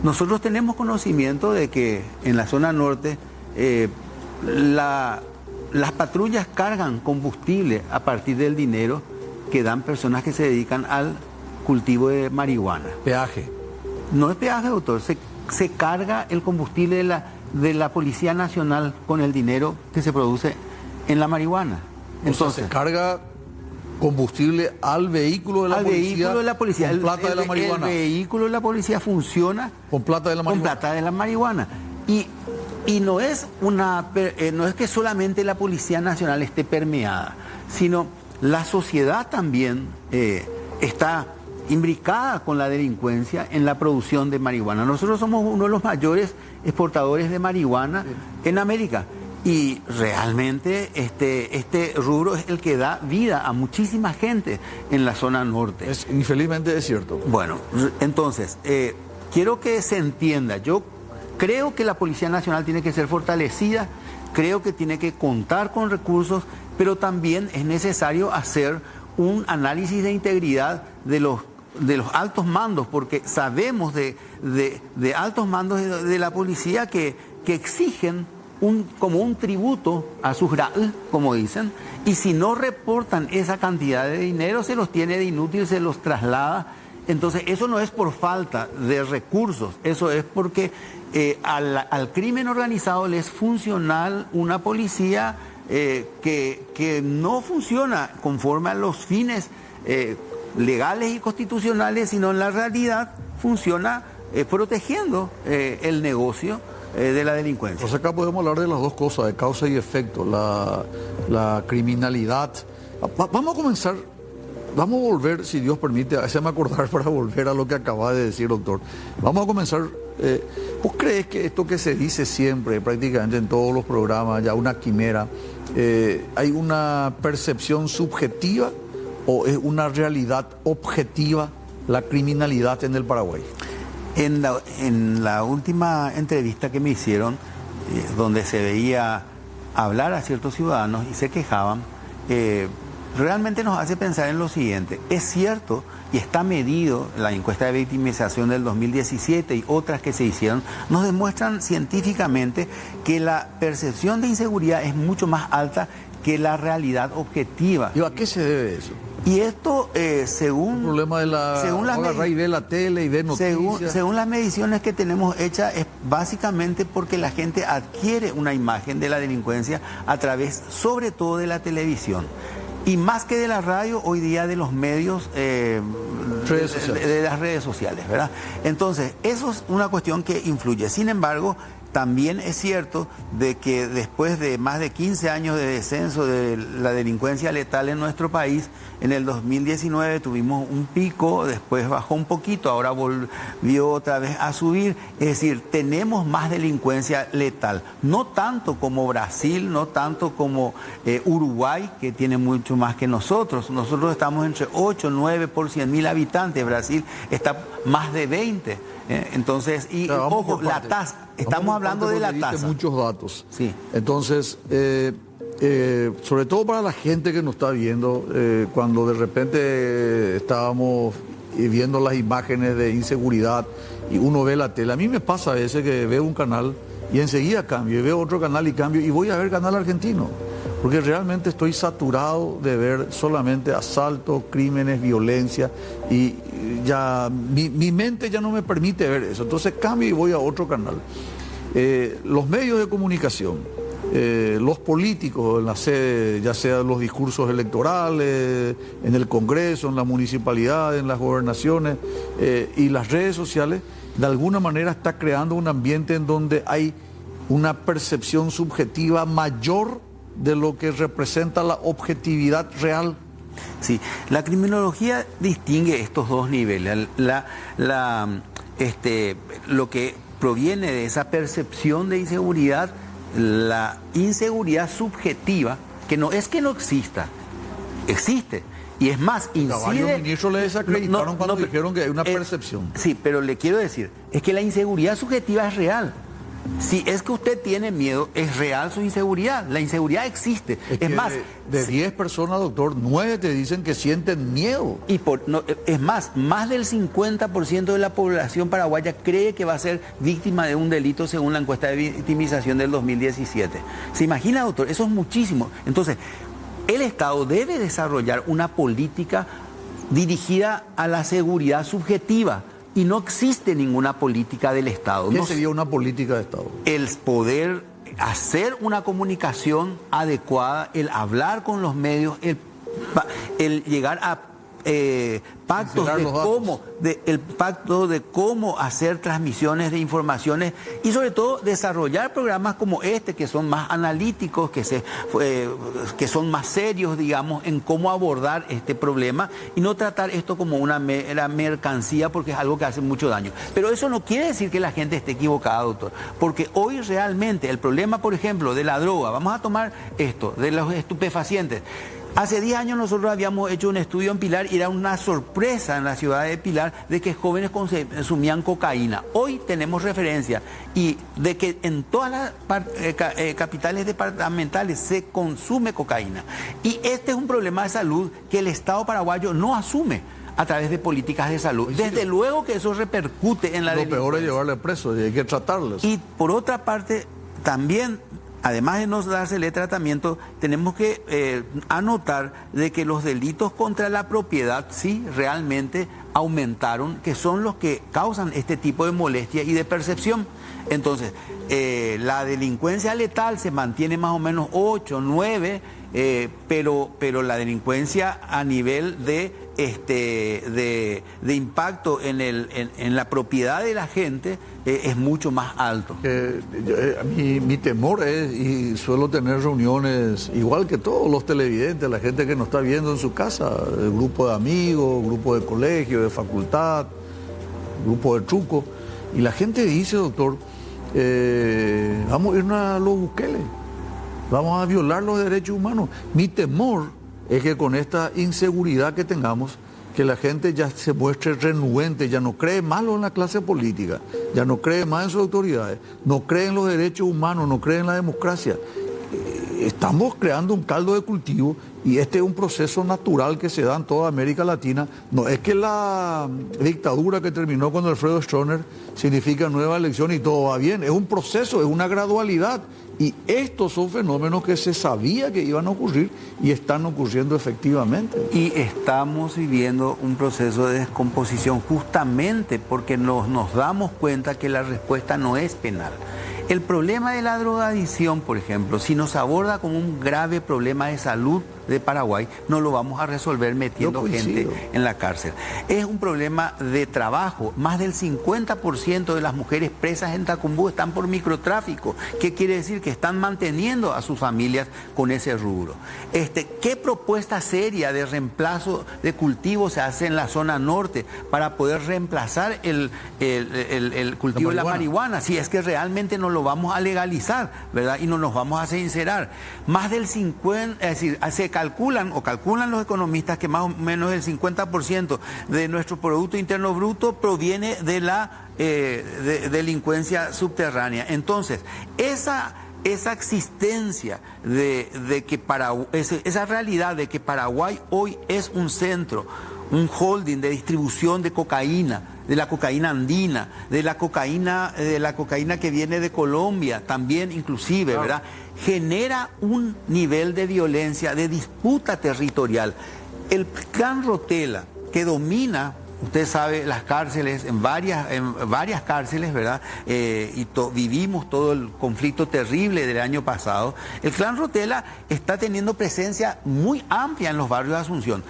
Nosotros tenemos conocimiento de que en la zona norte las patrullas cargan combustible a partir del dinero que dan personas que se dedican al cultivo de marihuana. Peaje. No es peaje, doctor. Se carga el combustible de la Policía Nacional con el dinero que se produce en la marihuana. Entonces, se carga combustible al vehículo de la policía. Con plata de la marihuana. El vehículo de la policía funciona con plata de la marihuana. Con plata de la marihuana. Y no es que solamente la Policía Nacional esté permeada, sino la sociedad también está imbricada con la delincuencia en la producción de marihuana. Nosotros somos uno de los mayores exportadores de marihuana en América. Y realmente este rubro es el que da vida a muchísima gente en la zona norte. Infelizmente es cierto. Bueno, entonces, quiero que se entienda. Yo creo que la Policía Nacional tiene que ser fortalecida, creo que tiene que contar con recursos, pero también es necesario hacer un análisis de integridad de los altos mandos, porque sabemos de altos mandos de la policía que exigen como un tributo a sus GRAL, como dicen, y si no reportan esa cantidad de dinero, se los tiene de inútil, se los traslada. Entonces, eso no es por falta de recursos, eso es porque al crimen organizado le es funcional una policía que no funciona conforme a los fines legales y constitucionales, sino en la realidad funciona protegiendo el negocio de la delincuencia. Pues acá podemos hablar de las dos cosas, de causa y efecto, la criminalidad. Vamos a comenzar, vamos a volver, si Dios permite, hágame acordar para volver a lo que acaba de decir, doctor. Vamos a comenzar. ¿Vos crees que esto que se dice siempre, prácticamente en todos los programas, ya una quimera, hay una percepción subjetiva o es una realidad objetiva la criminalidad en el Paraguay? En la última entrevista que me hicieron, donde se veía hablar a ciertos ciudadanos y se quejaban, realmente nos hace pensar en lo siguiente. Es cierto, y está medido, la encuesta de victimización del 2017 y otras que se hicieron, nos demuestran científicamente que la percepción de inseguridad es mucho más alta que la realidad objetiva. ¿Y a qué se debe eso? Y esto, según... El problema de agarrar y ver la tele y ver noticias. Según las mediciones que tenemos hechas, es básicamente porque la gente adquiere una imagen de la delincuencia a través, sobre todo, de la televisión. Y más que de la radio, hoy día de los medios, de las redes sociales, ¿verdad? Entonces, eso es una cuestión que influye. Sin embargo, también es cierto de que después de más de 15 años de descenso de la delincuencia letal en nuestro país, en el 2019 tuvimos un pico, después bajó un poquito, ahora volvió otra vez a subir. Es decir, tenemos más delincuencia letal, no tanto como Brasil, no tanto como Uruguay, que tiene mucho más que nosotros. Nosotros estamos entre 8, 9 por 100.000 habitantes, Brasil está más de 20. Entonces, y claro, ojo, la tasa, estamos hablando de la tasa. Muchos datos. Sí. Entonces, sobre todo para la gente que nos está viendo, cuando de repente estábamos viendo las imágenes de inseguridad y uno ve la tele, a mí me pasa a veces que veo un canal y enseguida cambio, y veo otro canal y cambio, y voy a ver canal argentino, porque realmente estoy saturado de ver solamente asaltos, crímenes, violencia, y ya mi mente ya no me permite ver eso, entonces cambio y voy a otro canal. Los medios de comunicación los políticos en la sede, ya sea en los discursos electorales, en el Congreso, en la municipalidad, en las gobernaciones y las redes sociales, de alguna manera está creando un ambiente en donde hay una percepción subjetiva mayor de lo que representa la objetividad real. Sí, la criminología distingue estos dos niveles. Lo que proviene de esa percepción de inseguridad, la inseguridad subjetiva, que no es que no exista, existe. Y es más, incide... Varios ministros le desacreditaron cuando dijeron que hay una percepción. Sí, pero le quiero decir, es que la inseguridad subjetiva es real. Si es que usted tiene miedo, es real su inseguridad. La inseguridad existe. Es más, de 10 personas, doctor, 9 te dicen que sienten miedo. Y es más del 50% de la población paraguaya cree que va a ser víctima de un delito según la encuesta de victimización del 2017. ¿Se imagina, doctor? Eso es muchísimo. Entonces, el Estado debe desarrollar una política dirigida a la seguridad subjetiva. Y no existe ninguna política del Estado. ¿Qué sería una política de Estado? El poder hacer una comunicación adecuada, el hablar con los medios, el llegar a pactos el pacto de cómo hacer transmisiones de informaciones y sobre todo desarrollar programas como este que son más analíticos, que son más serios, digamos, en cómo abordar este problema y no tratar esto como una mera mercancía porque es algo que hace mucho daño. Pero eso no quiere decir que la gente esté equivocada, doctor, porque hoy realmente el problema, por ejemplo, de la droga, vamos a tomar esto, de los estupefacientes. Hace 10 años nosotros habíamos hecho un estudio en Pilar y era una sorpresa en la ciudad de Pilar de que jóvenes consumían cocaína. Hoy tenemos referencia y de que en todas las capitales departamentales se consume cocaína. Y este es un problema de salud que el Estado paraguayo no asume a través de políticas de salud. Desde luego que eso repercute en la delincuencia. Lo peor es llevarle preso y hay que tratarlos. Y por otra parte, también... Además de no dársele tratamiento, tenemos que anotar de que los delitos contra la propiedad sí realmente aumentaron, que son los que causan este tipo de molestia y de percepción. Entonces, la delincuencia letal se mantiene más o menos 8, 9, pero la delincuencia a nivel de impacto en la propiedad de la gente es mucho más alto. Mi temor es, y suelo tener reuniones igual que todos los televidentes, la gente que nos está viendo en su casa, el grupo de amigos, grupo de colegio, de facultad, grupo de truco, y la gente dice, doctor, vamos a irnos a los Bukele, vamos a violar los derechos humanos. Mi temor es que con esta inseguridad que tengamos, que la gente ya se muestre renuente, ya no cree más en la clase política, ya no cree más en sus autoridades, no cree en los derechos humanos, no cree en la democracia. Estamos creando un caldo de cultivo y este es un proceso natural que se da en toda América Latina. No es que la dictadura que terminó con Alfredo Stroessner significa nueva elección y todo va bien. Es un proceso, es una gradualidad. Y estos son fenómenos que se sabía que iban a ocurrir y están ocurriendo efectivamente. Y estamos viviendo un proceso de descomposición justamente porque nos damos cuenta que la respuesta no es penal. El problema de la drogadicción, por ejemplo, si nos aborda como un grave problema de salud de Paraguay, no lo vamos a resolver metiendo gente en la cárcel. Es un problema de trabajo. Más del 50% de las mujeres presas en Tacumbú están por microtráfico. ¿Qué quiere decir? Que están manteniendo a sus familias con ese rubro. ¿Qué propuesta seria de reemplazo de cultivo se hace en la zona norte para poder reemplazar el cultivo de la marihuana? Si es que realmente no lo vamos a legalizar, ¿verdad? Y no nos vamos a sincerar. Más del 50%, es decir, calculan los economistas que más o menos el 50% de nuestro Producto Interno Bruto proviene de la delincuencia subterránea. Entonces, esa existencia esa realidad de que Paraguay hoy es un centro, un holding de distribución de cocaína, de la cocaína andina, de la cocaína que viene de Colombia, también inclusive, claro, ¿verdad? Genera un nivel de violencia, de disputa territorial. El clan Rotela, que domina usted sabe, las cárceles, en varias cárceles, ¿verdad? Vivimos todo el conflicto terrible del año pasado. El clan Rotela está teniendo presencia muy amplia en los barrios de Asunción.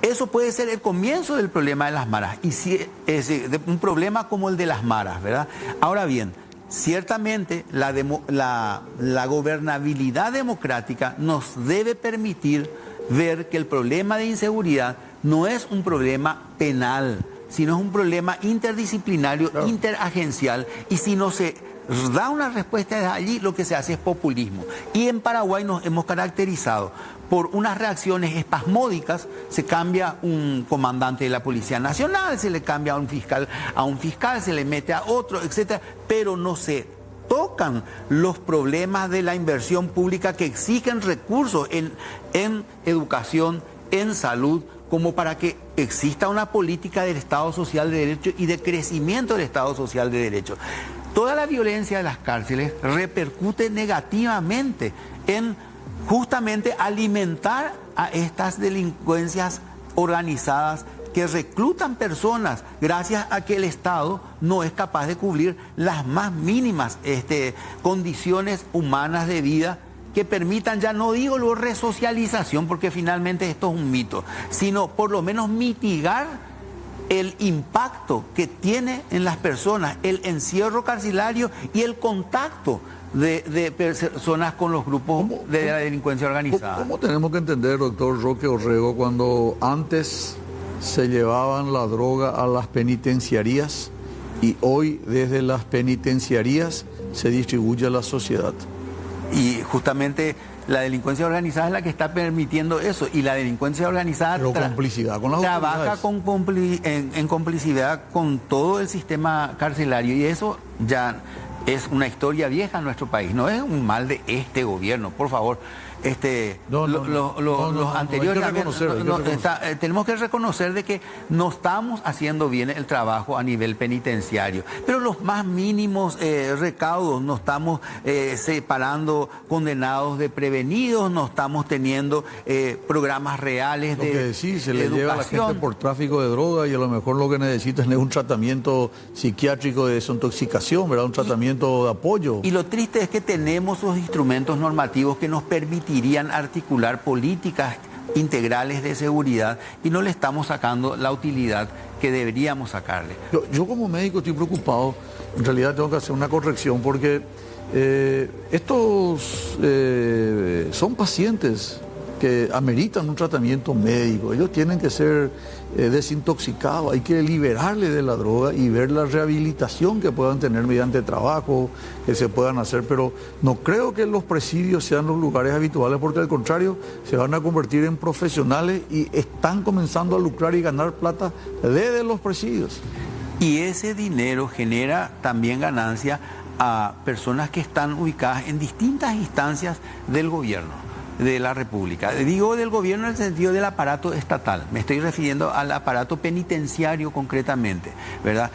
Eso puede ser el comienzo del problema de las maras, y si es un problema como el de las maras, ¿verdad? Ahora bien, ciertamente la gobernabilidad democrática nos debe permitir ver que el problema de inseguridad no es un problema penal, sino es un problema interdisciplinario, claro, interagencial, y si no se da una respuesta de allí, lo que se hace es populismo. Y en Paraguay nos hemos caracterizado por unas reacciones espasmódicas. Se cambia un comandante de la Policía Nacional, se le cambia a un fiscal, se le mete a otro, etcétera, pero no se tocan los problemas de la inversión pública que exigen recursos en educación, en salud, como para que exista una política del Estado Social de Derecho y de crecimiento del Estado Social de Derecho. Toda la violencia de las cárceles repercute negativamente en justamente alimentar a estas delincuencias organizadas que reclutan personas gracias a que el Estado no es capaz de cubrir las más mínimas condiciones humanas de vida que permitan, ya no digo la resocialización, porque finalmente esto es un mito, sino por lo menos mitigar el impacto que tiene en las personas el encierro carcelario y el contacto de personas con los grupos de la delincuencia organizada. ¿Cómo tenemos que entender, doctor Roque Orrego, cuando antes se llevaban la droga a las penitenciarías y hoy desde las penitenciarías se distribuye a la sociedad? Y justamente la delincuencia organizada es la que está permitiendo eso, y la delincuencia organizada complicidad con las trabaja en complicidad con todo el sistema carcelario, y eso ya es una historia vieja en nuestro país, no es un mal de este gobierno, por favor. Los anteriores tenemos que reconocer de que no estamos haciendo bien el trabajo a nivel penitenciario, pero los más mínimos recaudos, no estamos separando condenados de prevenidos, no estamos teniendo programas reales de educación. Sí, se le lleva a la gente por tráfico de droga y a lo mejor lo que necesitan es un tratamiento psiquiátrico de desintoxicación, ¿verdad? Un tratamiento de apoyo. Y lo triste es que tenemos los instrumentos normativos que nos permitirían articular políticas integrales de seguridad y no le estamos sacando la utilidad que deberíamos sacarle. Yo como médico estoy preocupado, en realidad tengo que hacer una corrección porque estos son pacientes que ameritan un tratamiento médico, ellos tienen que ser desintoxicados, hay que liberarles de la droga y ver la rehabilitación que puedan tener mediante trabajo, que se puedan hacer, pero no creo que los presidios sean los lugares habituales, porque al contrario, se van a convertir en profesionales y están comenzando a lucrar y ganar plata desde los presidios. Y ese dinero genera también ganancia a personas que están ubicadas en distintas instancias del gobierno de la República. Digo del gobierno en el sentido del aparato estatal, me estoy refiriendo al aparato penitenciario concretamente, ¿verdad?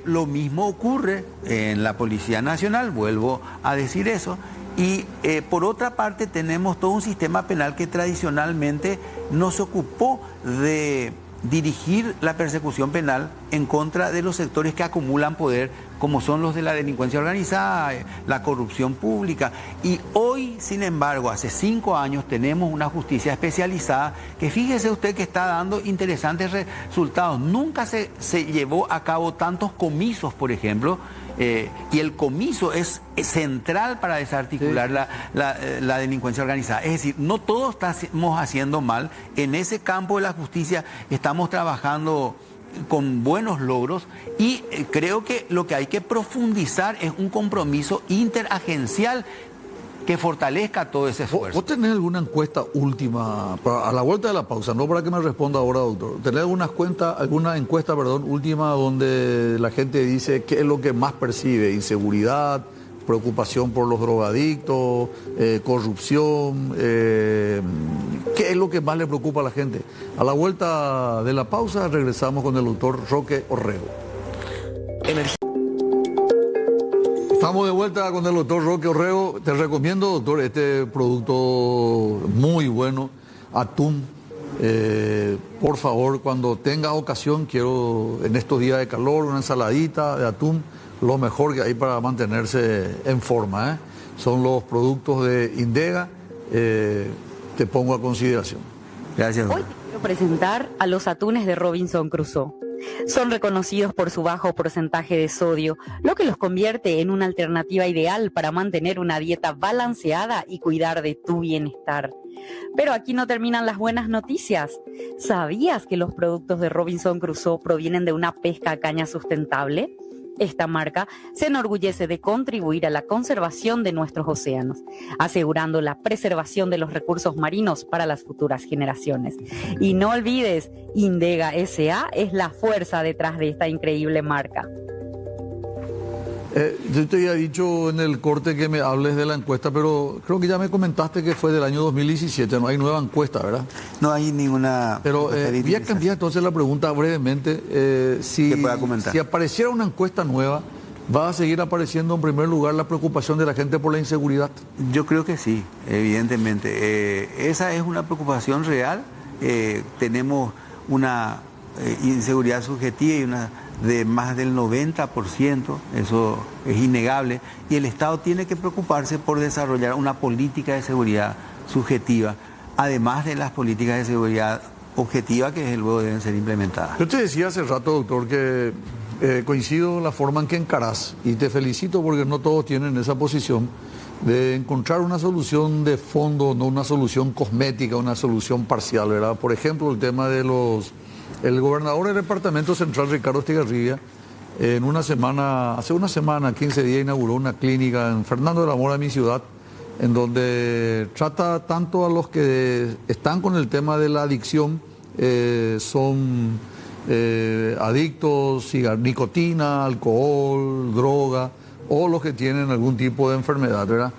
Lo mismo ocurre en la Policía Nacional, vuelvo a decir eso, y por otra parte tenemos todo un sistema penal que tradicionalmente no se ocupó de dirigir la persecución penal en contra de los sectores que acumulan poder, como son los de la delincuencia organizada, la corrupción pública. Y hoy, sin embargo, hace 5 años tenemos una justicia especializada que, fíjese usted, que está dando interesantes resultados. Nunca se llevó a cabo tantos comisos, por ejemplo, y el comiso es central para desarticular la delincuencia organizada. Es decir, no todos estamos haciendo mal. En ese campo de la justicia estamos trabajando con buenos logros y creo que lo que hay que profundizar es un compromiso interagencial que fortalezca todo ese esfuerzo. ¿Vos tenés alguna encuesta última, a la vuelta de la pausa, no para que me responda ahora, doctor? ¿Tenés alguna encuesta última donde la gente dice qué es lo que más percibe? ¿Inseguridad, preocupación por los drogadictos, corrupción? ¿Qué es lo que más le preocupa a la gente? A la vuelta de la pausa regresamos con el doctor Roque Orrego. Estamos de vuelta con el doctor Roque Orrego. Te recomiendo, doctor, este producto muy bueno, atún, Por favor, cuando tengas ocasión, quiero en estos días de calor una ensaladita de atún, lo mejor que hay para mantenerse en forma, ¿eh? Son los productos de Indega, te pongo a consideración. Gracias. Hoy te quiero presentar a los atunes de Robinson Crusoe. Son reconocidos por su bajo porcentaje de sodio, lo que los convierte en una alternativa ideal para mantener una dieta balanceada y cuidar de tu bienestar. Pero aquí no terminan las buenas noticias. ¿Sabías que los productos de Robinson Crusoe provienen de una pesca a caña sustentable? Esta marca se enorgullece de contribuir a la conservación de nuestros océanos, asegurando la preservación de los recursos marinos para las futuras generaciones. Y no olvides, Indega S.A. es la fuerza detrás de esta increíble marca. Yo te había dicho en el corte que me hables de la encuesta, pero creo que ya me comentaste que fue del año 2017, no hay nueva encuesta, ¿verdad? No hay ninguna... Pero voy a cambiar entonces la pregunta brevemente. Si apareciera una encuesta nueva, ¿va a seguir apareciendo en primer lugar la preocupación de la gente por la inseguridad? Yo creo que sí, evidentemente. Esa es una preocupación real. Tenemos una inseguridad subjetiva y una de más del 90%, eso es innegable, y el Estado tiene que preocuparse por desarrollar una política de seguridad subjetiva, además de las políticas de seguridad objetiva que desde luego deben ser implementadas. Yo te decía hace rato, doctor, que coincido en la forma en que encarás, y te felicito porque no todos tienen esa posición de encontrar una solución de fondo, no una solución cosmética, una solución parcial, ¿verdad? Por ejemplo, el tema de el gobernador del Departamento Central, Ricardo Estigarribia, hace una semana, 15 días, inauguró una clínica en Fernando de la Mora, mi ciudad, en donde trata tanto a los que están con el tema de la adicción, son adictos a nicotina, alcohol, droga, o los que tienen algún tipo de enfermedad, ¿verdad?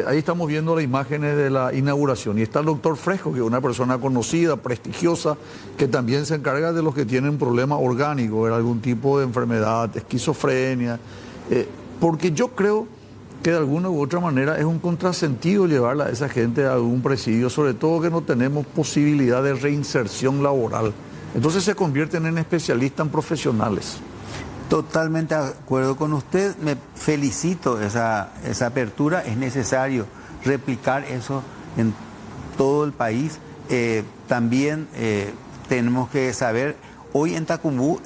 Ahí estamos viendo las imágenes de la inauguración y está el doctor Fresco, que es una persona conocida, prestigiosa, que también se encarga de los que tienen problemas orgánicos, algún tipo de enfermedad, esquizofrenia, porque yo creo que de alguna u otra manera es un contrasentido llevarla a esa gente a un presidio, sobre todo que no tenemos posibilidad de reinserción laboral. Entonces se convierten en especialistas, en profesionales. Totalmente de acuerdo con usted, me felicito esa apertura, es necesario replicar eso en todo el país. También tenemos que saber, hoy en Tacumbú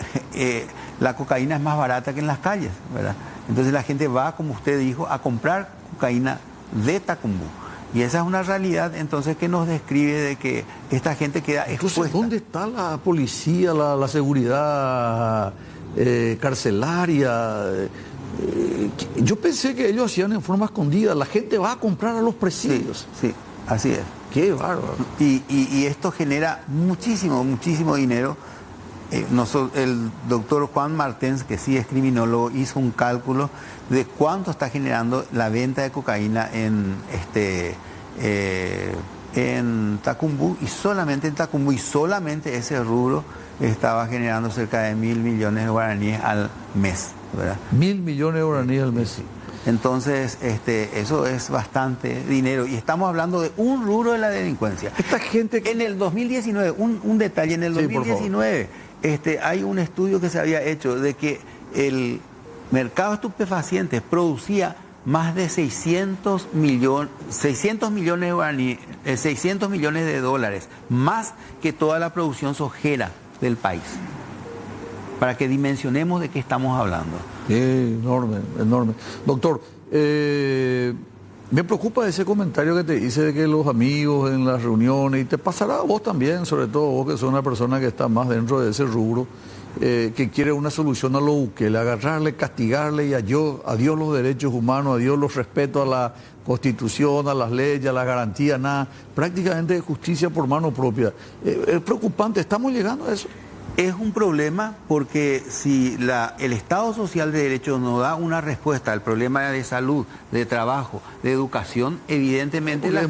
la cocaína es más barata que en las calles, ¿verdad? Entonces la gente va, como usted dijo, a comprar cocaína de Tacumbú. Y esa es una realidad entonces que nos describe de que esta gente queda expuesta. Entonces, ¿dónde está la policía, la seguridad carcelaria? Yo pensé que ellos hacían en forma escondida. La gente va a comprar a los presidios. Sí, así es. Qué bárbaro. Y esto genera muchísimo dinero. El doctor Juan Martens, que sí es criminólogo, hizo un cálculo de cuánto está generando la venta de cocaína en Tacumbú, y solamente en Tacumbú, y solamente ese rubro estaba generando cerca de 1.000 millones de guaraníes al mes, ¿verdad? 1.000 millones de guaraníes al mes. Entonces, eso es bastante dinero, y estamos hablando de un rubro de la delincuencia. Esta gente en el 2019, un detalle, en el 2019 hay un estudio que se había hecho de que el mercado de estupefacientes producía más de 600 millones de guaraníes, 600 millones de dólares, más que toda la producción sojera del país, para que dimensionemos de qué estamos hablando. Enorme. Doctor, me preocupa ese comentario que te hice de que los amigos en las reuniones, y te pasará a vos también, sobre todo vos que sos una persona que está más dentro de ese rubro, que quiere una solución a lo Bukele, agarrarle, castigarle y adiós los derechos humanos, adiós los respetos a la Constitución, a las leyes, a las garantías, nada, prácticamente justicia por mano propia. Es preocupante, ¿estamos llegando a eso? Es un problema porque si el Estado Social de Derecho no da una respuesta al problema de salud, de trabajo, de educación, evidentemente la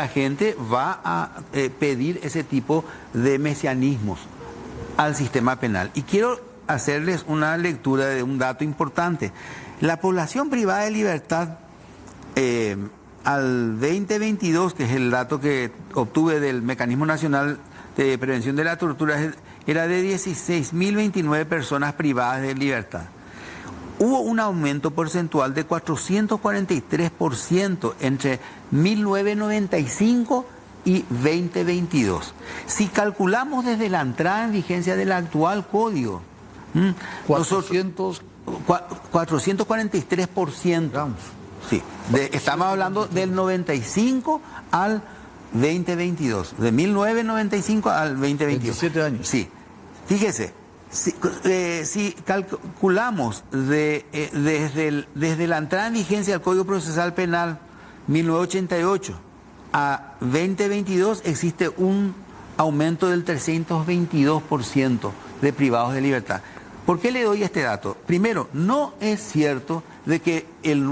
gente va a pedir ese tipo de mesianismos al sistema penal. Y quiero hacerles una lectura de un dato importante. La población privada de libertad al 2022, que es el dato que obtuve del Mecanismo Nacional de Prevención de la Tortura, era de 16.029 personas privadas de libertad. Hubo un aumento porcentual de 443% entre 1995 y 2022. Si calculamos desde la entrada en vigencia del actual código, 443%. Sí, estamos hablando del 95 al 2022, de 1995 al 2022. 27 años. Sí, fíjese, si calculamos desde la entrada en vigencia del Código Procesal Penal 1988 a 2022, existe un aumento del 322% de privados de libertad. ¿Por qué le doy este dato? Primero, no es cierto de que el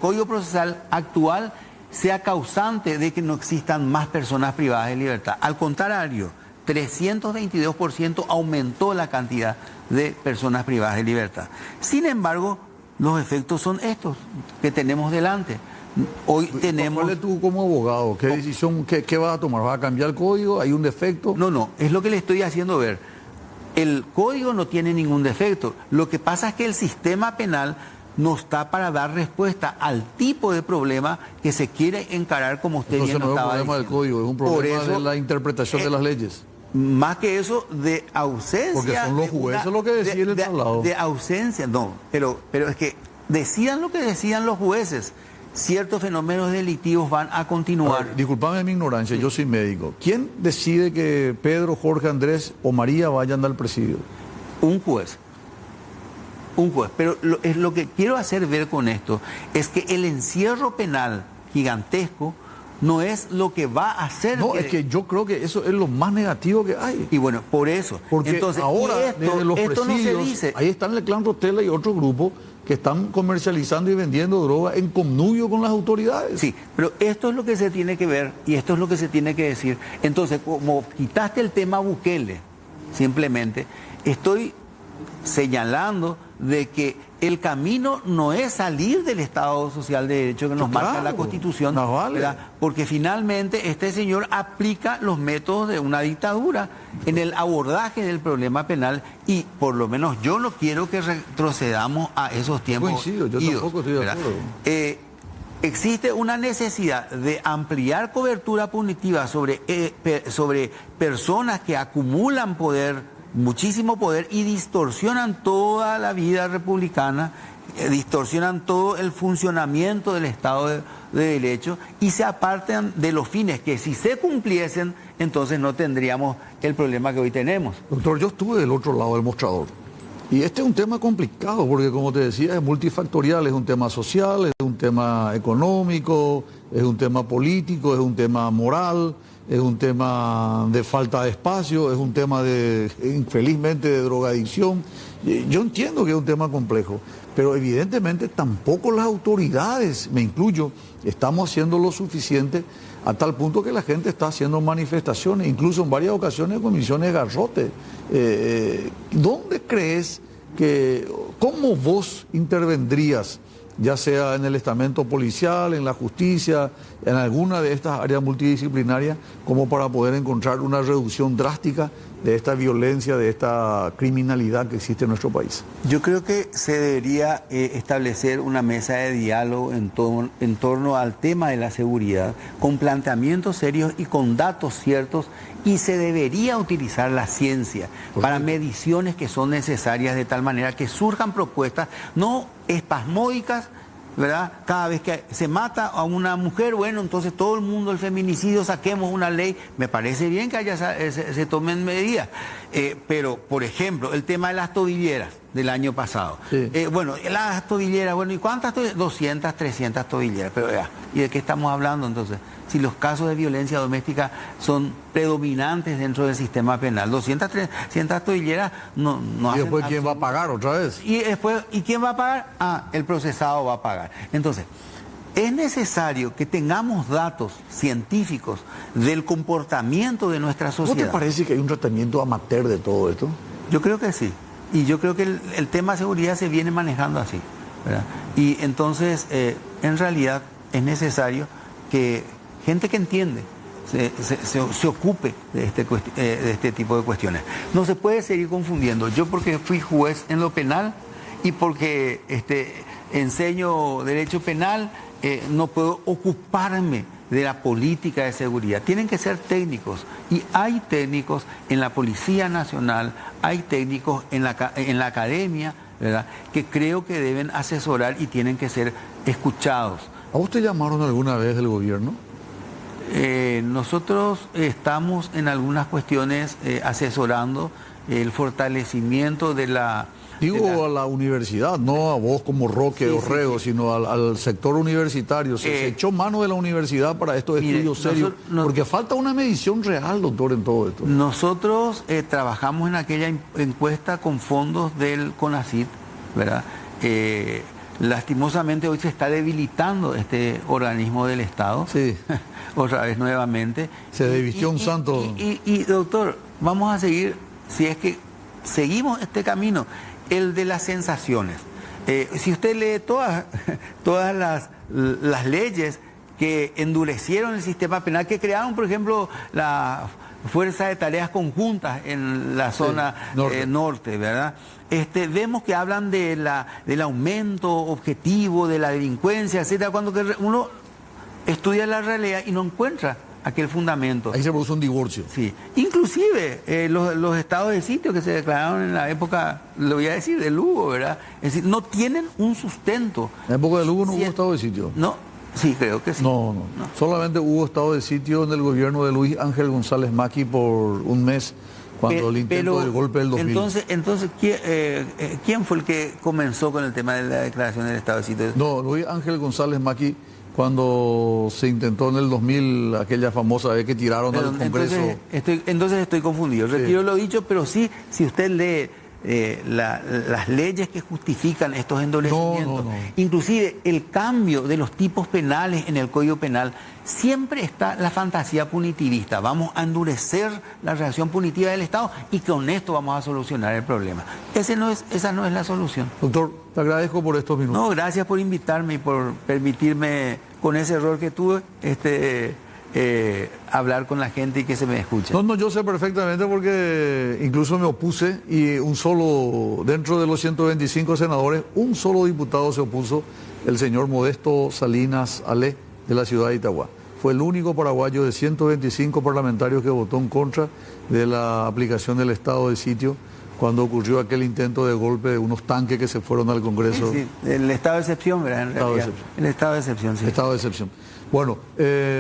Código Procesal actual sea causante de que no existan más personas privadas de libertad. Al contrario, 322% aumentó la cantidad de personas privadas de libertad. Sin embargo, los efectos son estos que tenemos delante. Hoy tenemos... ¿Cuál es tú como abogado? ¿Qué decisión, qué vas a tomar? ¿Vas a cambiar el código? ¿Hay un defecto? No, es lo que le estoy haciendo ver. El código no tiene ningún defecto. Lo que pasa es que el sistema penal no está para dar respuesta al tipo de problema que se quiere encarar, como usted Entonces bien no estaba es un problema diciendo. del código, es un problema de la interpretación de las leyes. Más que eso, de ausencia... Porque son los jueces lo que deciden el traslado. De ausencia, no. Pero es que decidan lo que decidan los jueces. Ciertos fenómenos delictivos van a continuar. Ver, disculpame mi ignorancia, yo soy médico. ¿Quién decide que Pedro, Jorge, Andrés o María vayan al presidio? Un juez. Un juez. Pero lo que quiero hacer ver con esto es que el encierro penal gigantesco no es lo que va a hacer... No, es que yo creo que eso es lo más negativo que hay. Y bueno, por eso. Porque entonces, ahora, desde los esto no se presidios, dice... ahí están el clan Rotella y otro grupo que están comercializando y vendiendo droga en connubio con las autoridades. Sí, pero esto es lo que se tiene que ver y esto es lo que se tiene que decir. Entonces, como quitaste el tema Bukele, simplemente, estoy señalando de que el camino no es salir del Estado Social de Derecho que nos marca la Constitución, ¿verdad? Porque finalmente este señor aplica los métodos de una dictadura en el abordaje del problema penal y por lo menos yo no quiero que retrocedamos a esos tiempos. Coincido, yo tampoco estoy de acuerdo. Existe una necesidad de ampliar cobertura punitiva sobre personas que acumulan poder, muchísimo poder, y distorsionan toda la vida republicana, distorsionan todo el funcionamiento del Estado de Derecho y se apartan de los fines que, si se cumpliesen, entonces no tendríamos el problema que hoy tenemos. Doctor, yo estuve del otro lado del mostrador y este es un tema complicado porque, como te decía, es multifactorial, es un tema social, es un tema económico, es un tema político, es un tema moral, es un tema de falta de espacio, es un tema de, infelizmente, de drogadicción. Yo entiendo que es un tema complejo, pero evidentemente tampoco las autoridades, me incluyo, estamos haciendo lo suficiente a tal punto que la gente está haciendo manifestaciones, incluso en varias ocasiones con misiones de garrote. ¿Dónde crees que, cómo vos intervendrías, ya sea en el estamento policial, en la justicia, en alguna de estas áreas multidisciplinarias, como para poder encontrar una reducción drástica de esta violencia, de esta criminalidad que existe en nuestro país? Yo creo que se debería establecer una mesa de diálogo en torno al tema de la seguridad, con planteamientos serios y con datos ciertos, y se debería utilizar la ciencia para mediciones que son necesarias, de tal manera que surjan propuestas no espasmódicas, ¿verdad? Cada vez que se mata a una mujer, bueno, entonces todo el mundo, el feminicidio, saquemos una ley. Me parece bien que se tomen medidas. Pero, por ejemplo, el tema de las tobilleras del año pasado. Sí. Bueno, las tobilleras, bueno, ¿y cuántas tobilleras? 200, 300 tobilleras. Pero ya, ¿y de qué estamos hablando entonces? Si los casos de violencia doméstica son predominantes dentro del sistema penal, 200, 300 tobilleras no ¿Y después quién va a pagar otra vez? Y después, ¿y quién va a pagar? Ah, el procesado va a pagar. Entonces, es necesario que tengamos datos científicos del comportamiento de nuestra sociedad. ¿No te parece que hay un tratamiento amateur de todo esto? Yo creo que sí. Y yo creo que el tema de seguridad se viene manejando así, ¿verdad? Y entonces, en realidad, es necesario que gente que entiende se ocupe de este tipo de cuestiones. No se puede seguir confundiendo. Yo porque fui juez en lo penal y porque enseño derecho penal, no puedo ocuparme de la política de seguridad. Tienen que ser técnicos, y hay técnicos en la Policía Nacional, hay técnicos en la academia, ¿verdad?, que creo que deben asesorar y tienen que ser escuchados. ¿A vos te llamaron alguna vez del gobierno? Nosotros estamos en algunas cuestiones asesorando el fortalecimiento de la... Digo a la universidad, no a vos como Roque Orrego, sí. sino al sector universitario. Se echó mano de la universidad para estos estudios serios, porque falta una medición real, doctor, en todo esto. Nosotros trabajamos en aquella encuesta con fondos del CONACYT, ¿verdad? Lastimosamente hoy se está debilitando este organismo del Estado, sí. Otra vez nuevamente. Se desvistió un santo. Y doctor, vamos a seguir, si es que seguimos este camino, el de las sensaciones. Si usted lee todas las leyes que endurecieron el sistema penal, que crearon, por ejemplo, la Fuerza de Tareas Conjuntas en la zona norte, ¿verdad? Vemos que hablan del aumento objetivo de la delincuencia, etcétera, cuando uno estudia la realidad y no encuentra aquel fundamento. Ahí se produce un divorcio. Sí. Inclusive los estados de sitio que se declararon en la época, lo voy a decir, de Lugo, ¿verdad? Es decir, no tienen un sustento. En la época de Lugo no hubo estado de sitio. No, sí, creo que sí. No. Solamente hubo estado de sitio en el gobierno de Luis Ángel González Macchi por un mes, cuando el intento del golpe del 2000. Entonces ¿quién fue el que comenzó con el tema de la declaración del estado de sitio? No, Luis Ángel González Macchi, cuando se intentó en el 2000 aquella famosa vez que tiraron al Congreso. Entonces estoy confundido. Retiro lo dicho, pero sí, si usted lee las leyes que justifican estos endurecimientos, inclusive el cambio de los tipos penales en el Código Penal, siempre está la fantasía punitivista. Vamos a endurecer la reacción punitiva del Estado y con esto vamos a solucionar el problema. Esa no es la solución. Doctor, te agradezco por estos minutos. No, gracias por invitarme y por permitirme, con ese error que tuve, hablar con la gente y que se me escuche. No, yo sé perfectamente, porque incluso me opuse, y dentro de los 125 senadores, un solo diputado se opuso, el señor Modesto Salinas Ale, de la ciudad de Itagua. Fue el único paraguayo de 125 parlamentarios que votó en contra de la aplicación del estado de sitio cuando ocurrió aquel intento de golpe de unos tanques que se fueron al Congreso. Sí, el estado de excepción, ¿verdad? En realidad. El estado de excepción, sí. Estado de excepción. Bueno,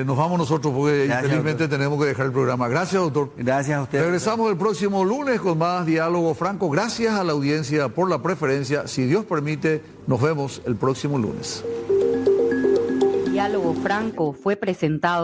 nos vamos nosotros porque infelizmente tenemos que dejar el programa. Gracias, doctor. Gracias a usted. Regresamos el próximo lunes con más Diálogo Franco. Gracias a la audiencia por la preferencia. Si Dios permite, nos vemos el próximo lunes. Diálogo Franco fue presentado